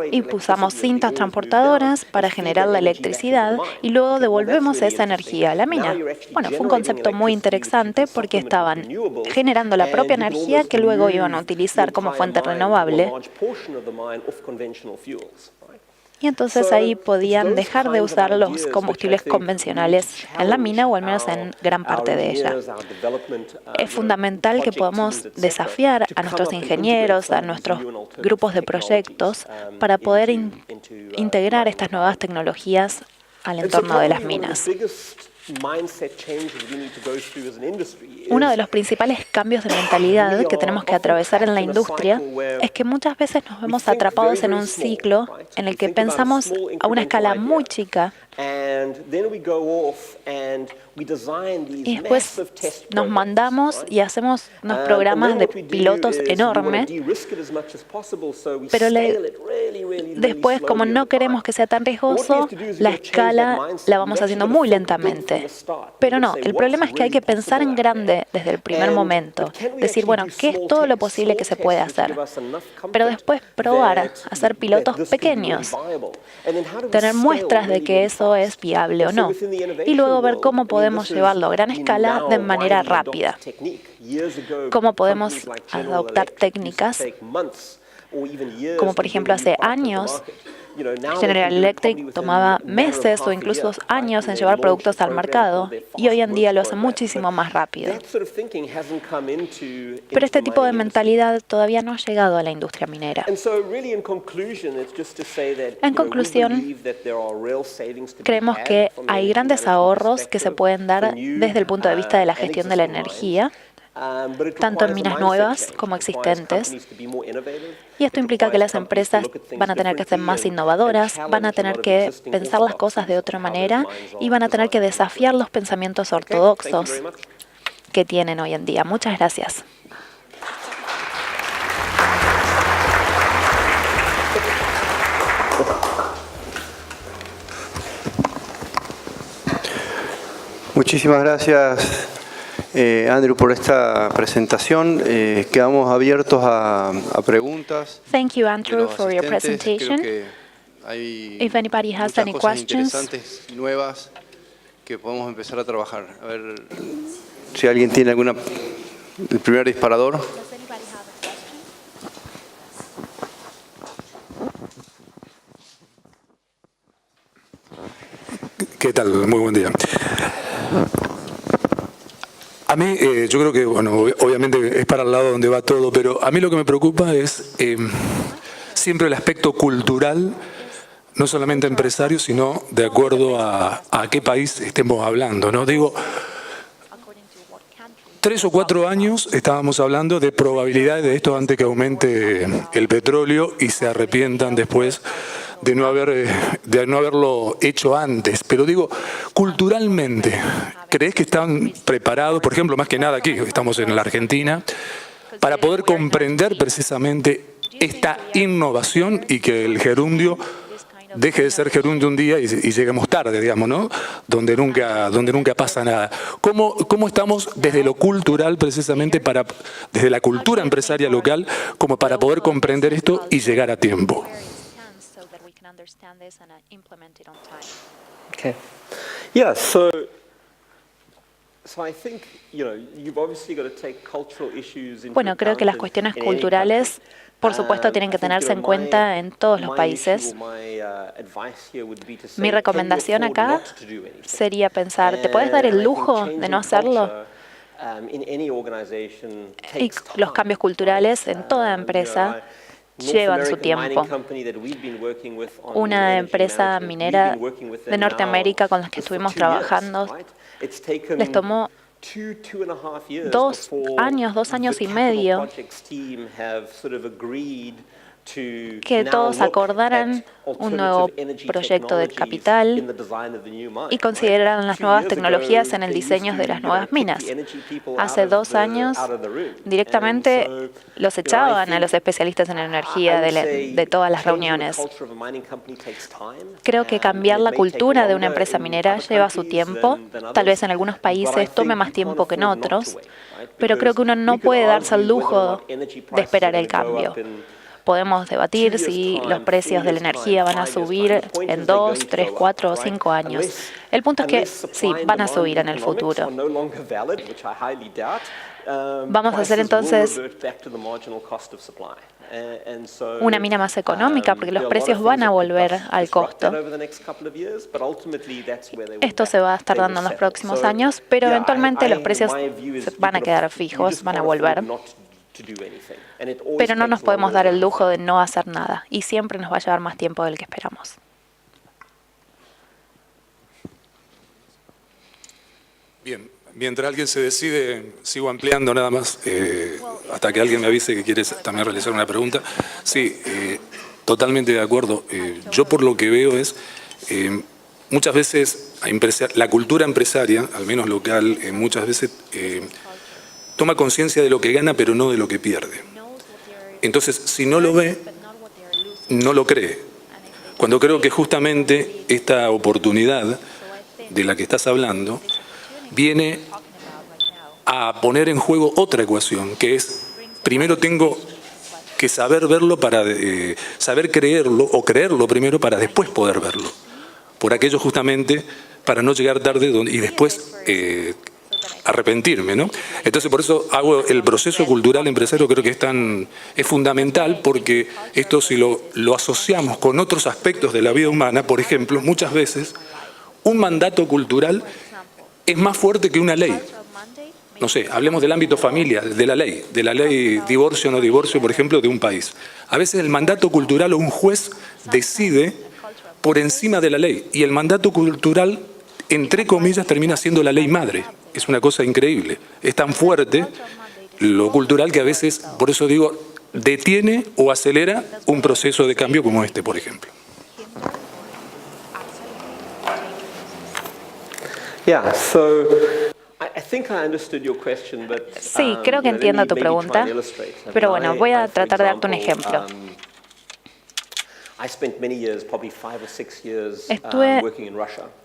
y usamos cintas transportadoras para generar la electricidad y luego devolvemos esa energía a la mina? Bueno, fue un concepto muy interesante porque estaban generando la propia energía que luego iban a utilizar como fuente renovable. Y entonces ahí podían dejar de usar los combustibles convencionales en la mina, o al menos en gran parte de ella. Es fundamental que podamos desafiar a nuestros ingenieros, a nuestros grupos de proyectos, para poder integrar estas nuevas tecnologías al entorno de las minas. Uno de los principales cambios de mentalidad que tenemos que atravesar en la industria es que muchas veces nos vemos atrapados en un ciclo en el que pensamos a una escala muy chica y después nos mandamos y hacemos unos programas de pilotos enormes, pero después, como no queremos que sea tan riesgoso, la escala la vamos haciendo muy lentamente. Pero no, el problema es que hay que pensar en grande desde el primer momento. Decir, bueno, ¿qué es todo lo posible que se puede hacer? Pero después probar, hacer pilotos pequeños, tener muestras de que eso es viable o no, y luego ver cómo podemos llevarlo a gran escala de manera rápida. Cómo podemos adoptar técnicas, como por ejemplo hace años, General Electric tomaba meses o incluso años en llevar productos al mercado y hoy en día lo hace muchísimo más rápido. Pero este tipo de mentalidad todavía no ha llegado a la industria minera. En conclusión, creemos que hay grandes ahorros que se pueden dar desde el punto de vista de la gestión de la energía, tanto en minas nuevas como existentes. Y esto implica que las empresas van a tener que ser más innovadoras, van a tener que pensar las cosas de otra manera y van a tener que desafiar los pensamientos ortodoxos. que tienen hoy en día. Muchas gracias. Muchísimas gracias, Andrew, por esta presentación. Quedamos abiertos a preguntas. Thank you, Andrew, for your Creo presentation. que hay If anybody has muchas any cosas questions. interesantes, nuevas, que podemos empezar a trabajar. A ver si alguien tiene alguna... El primer disparador. ¿Qué tal? Muy buen día. A mí, yo creo que, bueno, obviamente es para el lado donde va todo, pero a mí lo que me preocupa es siempre el aspecto cultural, no solamente empresario, sino de acuerdo a qué país estemos hablando, ¿no? Digo, 3 o 4 años estábamos hablando de probabilidades de esto antes que aumente el petróleo y se arrepientan después de no haberlo hecho antes. Pero digo, culturalmente, ¿crees que están preparados, por ejemplo, más que nada aquí, estamos en la Argentina, para poder comprender precisamente esta innovación y que el gerundio deje de ser gerundio un día y lleguemos tarde, digamos, ¿no? Donde nunca pasa nada. ¿Cómo estamos desde lo cultural, precisamente, desde la cultura empresaria local, como para poder comprender esto y llegar a tiempo? Okay. Yeah, so I think, you've obviously got to take cultural issues into Bueno, creo que las account cuestiones in any culturales, country. por supuesto, tienen que tenerse en cuenta en todos los países. Mi recomendación acá sería pensar, ¿te puedes dar el lujo de no hacerlo? Y los cambios culturales en toda empresa llevan su tiempo. Una empresa minera de Norteamérica con la que estuvimos trabajando les tomó 2 años y medio que todos acordaran un nuevo proyecto de capital y consideraran las nuevas tecnologías en el diseño de las nuevas minas. Hace 2 años directamente los echaban a los especialistas en energía de todas las reuniones. Creo que cambiar la cultura de una empresa minera lleva su tiempo. Tal vez en algunos países tome más tiempo que en otros, pero creo que uno no puede darse el lujo de esperar el cambio. Podemos debatir si los precios de la energía van a subir en 2, 3, 4 o 5 años. El punto es que sí, van a subir en el futuro. Vamos a hacer entonces una mina más económica porque los precios van a volver al costo. Esto se va a estar dando en los próximos años, pero eventualmente los precios van a quedar fijos, van a volver. Pero no nos podemos dar el lujo de no hacer nada y siempre nos va a llevar más tiempo del que esperamos. Bien, mientras alguien se decide, sigo ampliando nada más, hasta que alguien me avise que quiere también realizar una pregunta. Sí, totalmente de acuerdo. Yo por lo que veo es, muchas veces la cultura empresaria, al menos local, muchas veces toma conciencia de lo que gana, pero no de lo que pierde. Entonces, si no lo ve, no lo cree. Cuando creo que justamente esta oportunidad de la que estás hablando viene a poner en juego otra ecuación, que es, primero tengo que saber verlo para saber creerlo, o creerlo primero para después poder verlo. Por aquello justamente, para no llegar tarde y después arrepentirme, ¿no? Entonces, por eso hago el proceso cultural empresario, creo que es fundamental, porque esto si lo asociamos con otros aspectos de la vida humana, por ejemplo, muchas veces un mandato cultural es más fuerte que una ley. No sé, hablemos del ámbito familia, de la ley divorcio o no divorcio, por ejemplo, de un país. A veces el mandato cultural o un juez decide por encima de la ley, y el mandato cultural, entre comillas, termina siendo la ley madre. Es una cosa increíble. Es tan fuerte lo cultural que a veces, por eso digo, detiene o acelera un proceso de cambio como este, por ejemplo. Yeah, so Sí, creo que entiendo tu pregunta, pero bueno, voy a tratar de darte un ejemplo. Estuve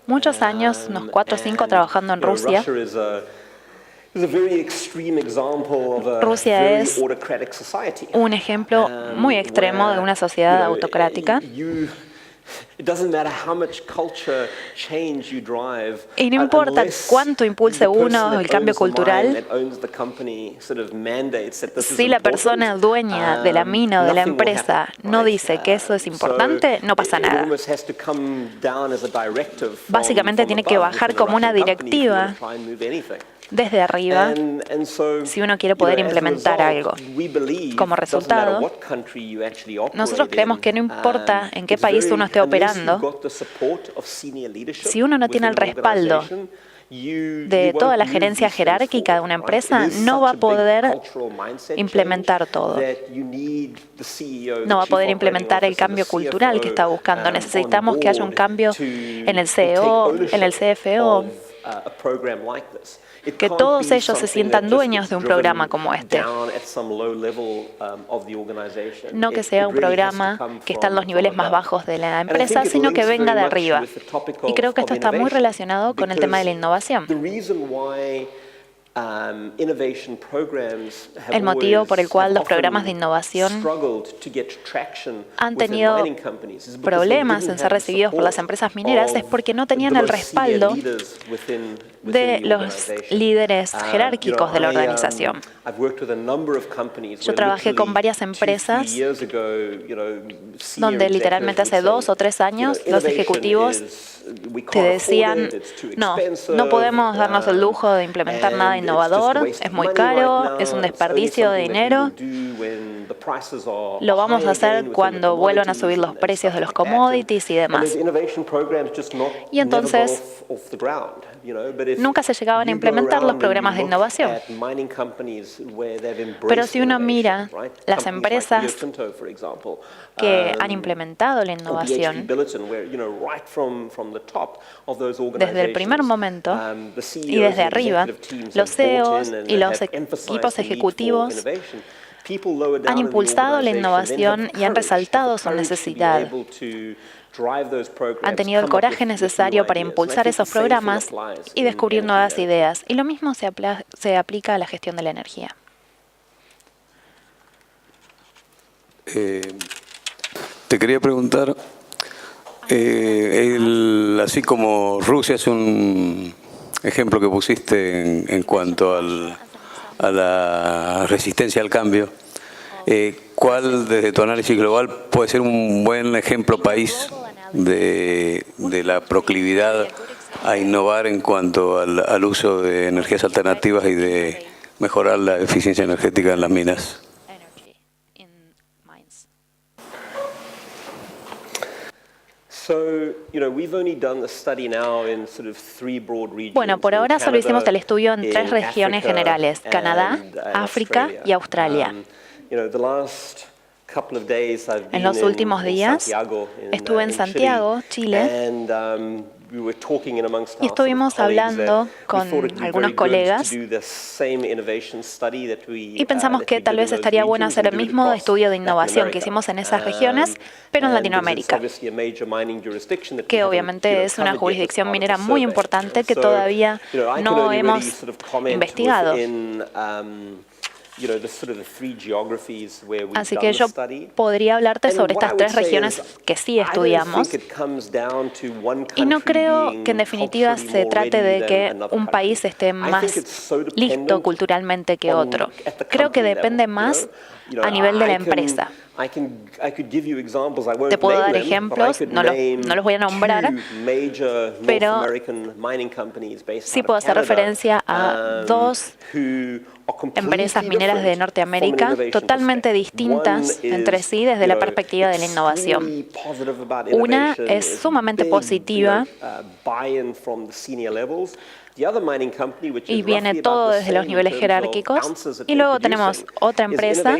muchos años, unos 4 o 5, trabajando en Rusia. Rusia es un ejemplo muy extremo de una sociedad autocrática. Y no importa cuánto impulse uno el cambio cultural, si la persona dueña de la mina o de la empresa no dice que eso es importante, no pasa nada. Básicamente tiene que bajar como una directiva desde arriba si uno quiere poder implementar algo. Como resultado, nosotros creemos que no importa en qué país uno esté operando, si uno no tiene el respaldo de toda la gerencia jerárquica de una empresa, no va a poder implementar todo. No va a poder implementar el cambio cultural que está buscando. Necesitamos que haya un cambio en el CEO, en el CFO, que todos ellos se sientan dueños de un programa como este. No que sea un programa que está en los niveles más bajos de la empresa, sino que venga de arriba. Y creo que esto está muy relacionado con el tema de la innovación. El motivo por el cual los programas de innovación han tenido problemas en ser recibidos por las empresas mineras es porque no tenían el respaldo de los líderes jerárquicos de la organización. Yo trabajé con varias empresas donde literalmente hace 2 o 3 años los ejecutivos te decían, no podemos darnos el lujo de implementar nada innovador, es muy caro, es un desperdicio de dinero, lo vamos a hacer cuando vuelvan a subir los precios de los commodities y demás. Y entonces nunca se llegaban a implementar los programas de innovación. Pero si uno mira las empresas que han implementado la innovación, desde el primer momento y desde arriba, los CEOs y los equipos ejecutivos han impulsado la innovación y han resaltado su necesidad. Han tenido el coraje necesario para impulsar esos programas y descubrir nuevas ideas. Y lo mismo se aplica a la gestión de la energía. Te quería preguntar, así como Rusia es un ejemplo que pusiste en cuanto a la resistencia al cambio, ¿cuál desde tu análisis global puede ser un buen ejemplo país de la proclividad a innovar en cuanto al uso de energías alternativas y de mejorar la eficiencia energética en las minas? Bueno, por ahora solo hicimos el estudio en 3 regiones generales: Canadá, África y Australia. En los últimos días estuve en Santiago, Chile, y estuvimos hablando con algunos colegas y pensamos que tal vez estaría bueno hacer el mismo estudio de innovación que hicimos en esas regiones, pero en Latinoamérica, que obviamente es una jurisdicción minera muy importante que todavía no hemos investigado. Así que yo podría hablarte sobre estas 3 regiones que sí estudiamos. Y no creo que en definitiva se trate de que un país esté más listo culturalmente que otro. Creo que depende más a nivel de la empresa. Te puedo dar ejemplos, no los voy a nombrar, pero sí puedo hacer referencia a 2 empresas mineras de Norteamérica totalmente distintas entre sí desde la perspectiva de la innovación. Una es sumamente positiva y viene todo desde los niveles jerárquicos. Y luego tenemos otra empresa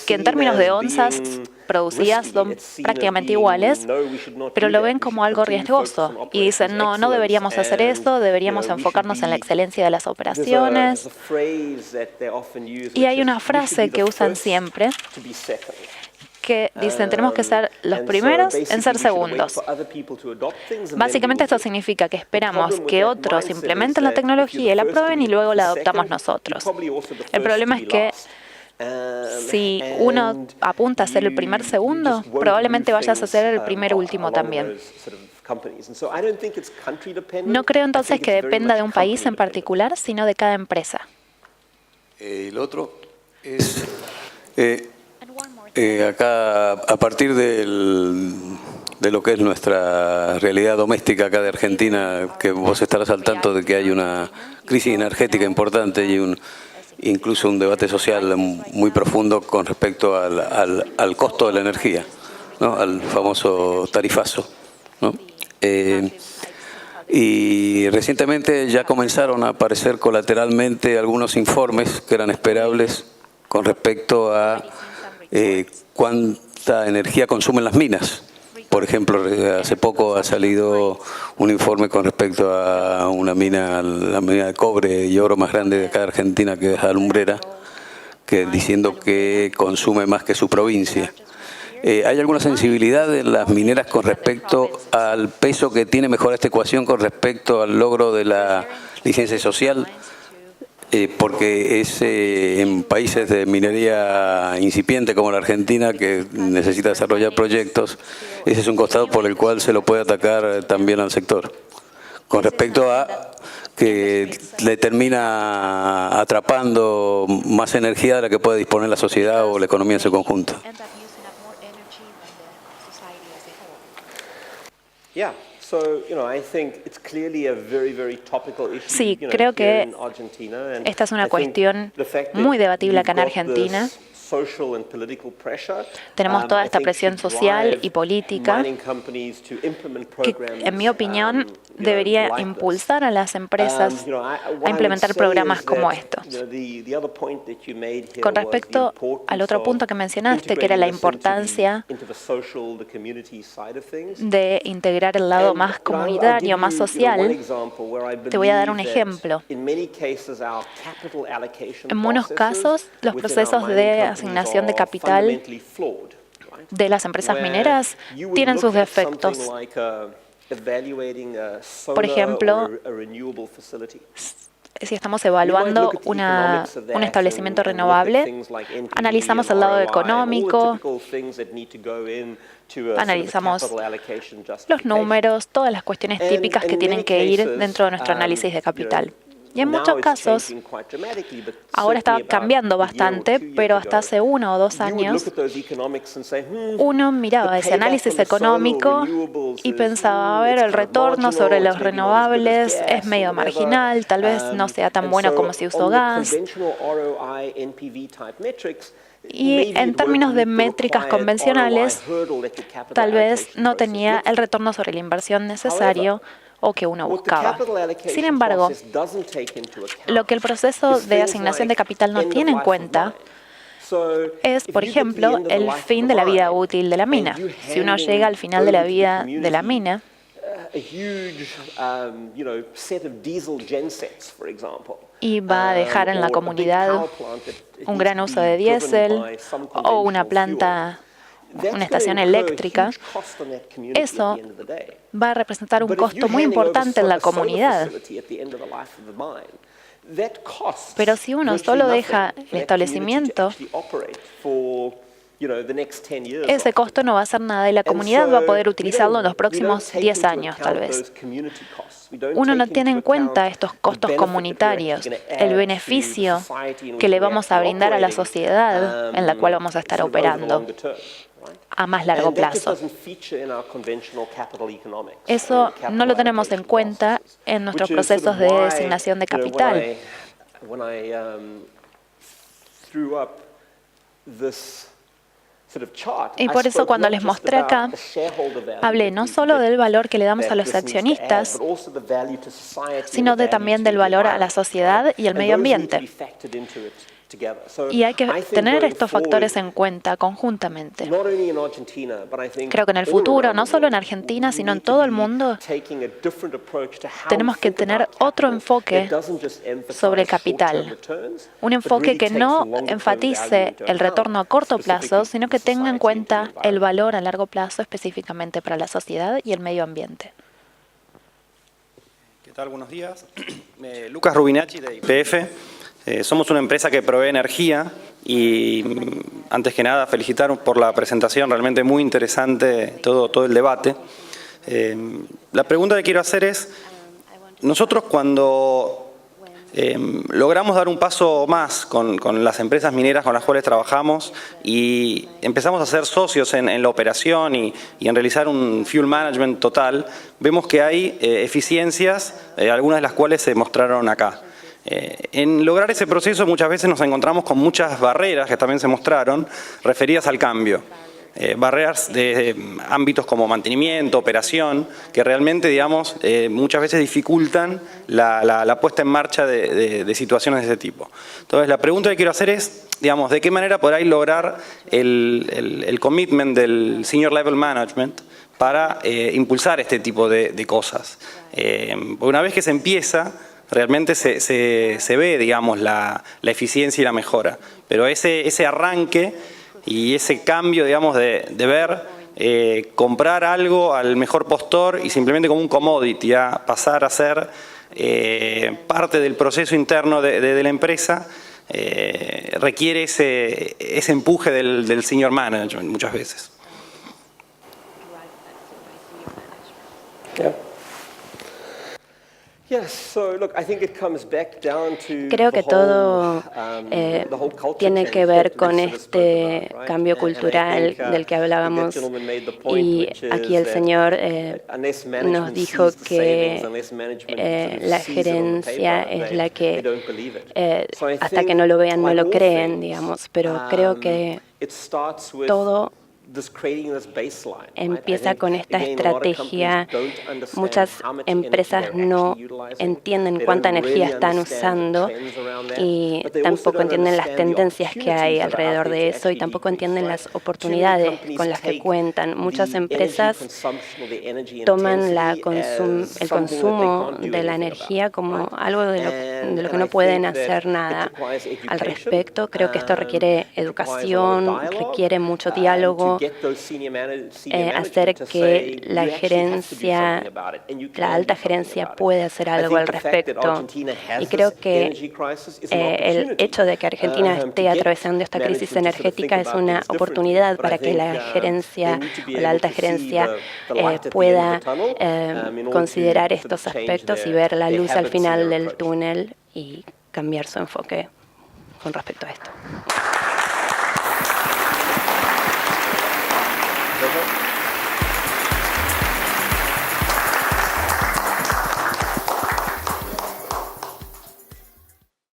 que en términos de onzas producidas son prácticamente iguales, pero lo ven como algo riesgoso y dicen, no, no deberíamos hacer esto, deberíamos enfocarnos en la excelencia de las operaciones. Y hay una frase que usan siempre que dicen, tenemos que ser los primeros en ser segundos. Básicamente esto significa que esperamos que otros implementen la tecnología y la prueben y luego la adoptamos nosotros. El problema es que si uno apunta a ser el primer segundo, probablemente vayas a ser el primer último también. No creo entonces que dependa de un país en particular, sino de cada empresa. El otro es... acá, a partir de lo que es nuestra realidad doméstica acá de Argentina, que vos estarás al tanto de que hay una crisis energética importante y incluso un debate social muy profundo con respecto al costo de la energía, ¿no? Al famoso tarifazo, ¿no? Y recientemente ya comenzaron a aparecer colateralmente algunos informes que eran esperables con respecto a cuánta energía consumen las minas. Por ejemplo, hace poco ha salido un informe con respecto a una mina, la mina de cobre y oro más grande de acá de Argentina, que es Alumbrera, que diciendo que consume más que su provincia. ¿Hay alguna sensibilidad en las mineras con respecto al peso que tiene mejorar esta ecuación con respecto al logro de la licencia social? Porque es en países de minería incipiente como la Argentina, que necesita desarrollar proyectos, ese es un costado por el cual se lo puede atacar también al sector. Con respecto a que le termina atrapando más energía de la que puede disponer la sociedad o la economía en su conjunto. Sí, creo que esta es una cuestión muy debatible acá en Argentina. Tenemos toda esta presión social y política que, en mi opinión, debería impulsar a las empresas a implementar programas como estos. Con respecto al otro punto que mencionaste, que era la importancia de integrar el lado más comunitario, más social, te voy a dar un ejemplo. En unos casos, los procesos de asignación de capital de las empresas mineras tienen sus defectos. Por ejemplo, si estamos evaluando un establecimiento renovable, analizamos el lado económico, analizamos los números, todas las cuestiones típicas que tienen que ir dentro de nuestro análisis de capital. Y en muchos casos, ahora está cambiando bastante, pero hasta hace 1 o 2 años, uno miraba ese análisis económico y pensaba, a ver, el retorno sobre los renovables es medio marginal, tal vez no sea tan bueno como si usó gas. Y en términos de métricas convencionales, tal vez no tenía el retorno sobre la inversión necesario o que uno buscaba. Sin embargo, lo que el proceso de asignación de capital no tiene en cuenta es, por ejemplo, el fin de la vida útil de la mina. Si uno llega al final de la vida de la mina, y va a dejar en la comunidad un gran uso de diésel o una planta, una estación eléctrica, eso va a representar un costo muy importante en la comunidad. Pero si uno solo deja el establecimiento, ese costo no va a hacer nada y la comunidad va a poder utilizarlo en los próximos 10 años, tal vez. Uno no tiene en cuenta estos costos comunitarios, el beneficio que le vamos a brindar a la sociedad en la cual vamos a estar operando a más largo plazo. Eso no lo tenemos en cuenta en nuestros procesos de designación de capital. Y por eso cuando les mostré acá, hablé no solo del valor que le damos a los accionistas, sino también del valor a la sociedad y el medio ambiente. Y hay que tener estos factores en cuenta conjuntamente. Creo que en el futuro, no solo en Argentina, sino en todo el mundo, tenemos que tener otro enfoque sobre el capital. Un enfoque que no enfatice el retorno a corto plazo, sino que tenga en cuenta el valor a largo plazo específicamente para la sociedad y el medio ambiente. ¿Qué tal? Buenos días. Lucas Rubinacci de YPF. Somos una empresa que provee energía y antes que nada felicitar por la presentación, realmente muy interesante todo el debate. La pregunta que quiero hacer es, nosotros cuando logramos dar un paso más con las empresas mineras con las cuales trabajamos y empezamos a ser socios en la operación y en realizar un fuel management total, vemos que hay eficiencias, algunas de las cuales se mostraron acá. En lograr ese proceso muchas veces nos encontramos con muchas barreras que también se mostraron referidas al cambio. Barreras de ámbitos como mantenimiento, operación, que realmente, digamos, muchas veces dificultan la puesta en marcha de situaciones de ese tipo. Entonces, la pregunta que quiero hacer es, digamos, ¿de qué manera podráis lograr el commitment del Senior Level Management para impulsar este tipo de cosas? Una vez que se empieza, realmente se ve, digamos, la eficiencia y la mejora. Pero ese arranque y ese cambio, digamos, de ver comprar algo al mejor postor y simplemente como un commodity a pasar a ser parte del proceso interno de la empresa, requiere ese empuje del senior management muchas veces. Creo que todo tiene que ver con este cambio cultural del que hablábamos, y aquí el señor nos dijo que la gerencia es la que hasta que no lo vean no lo creen, digamos, pero creo que todo empieza con esta estrategia. Muchas empresas no entienden cuánta energía están usando y tampoco entienden las tendencias que hay alrededor de eso y tampoco entienden las oportunidades con las que cuentan. Muchas empresas toman el consumo de la energía como algo de lo que no pueden hacer nada al respecto. Creo que esto requiere educación, requiere mucho diálogo, hacer que la gerencia, la alta gerencia pueda hacer algo al respecto. Y creo que el hecho de que Argentina esté atravesando esta crisis energética es una oportunidad para que la gerencia o la alta gerencia pueda considerar estos aspectos y ver la luz al final del túnel y cambiar su enfoque con respecto a esto.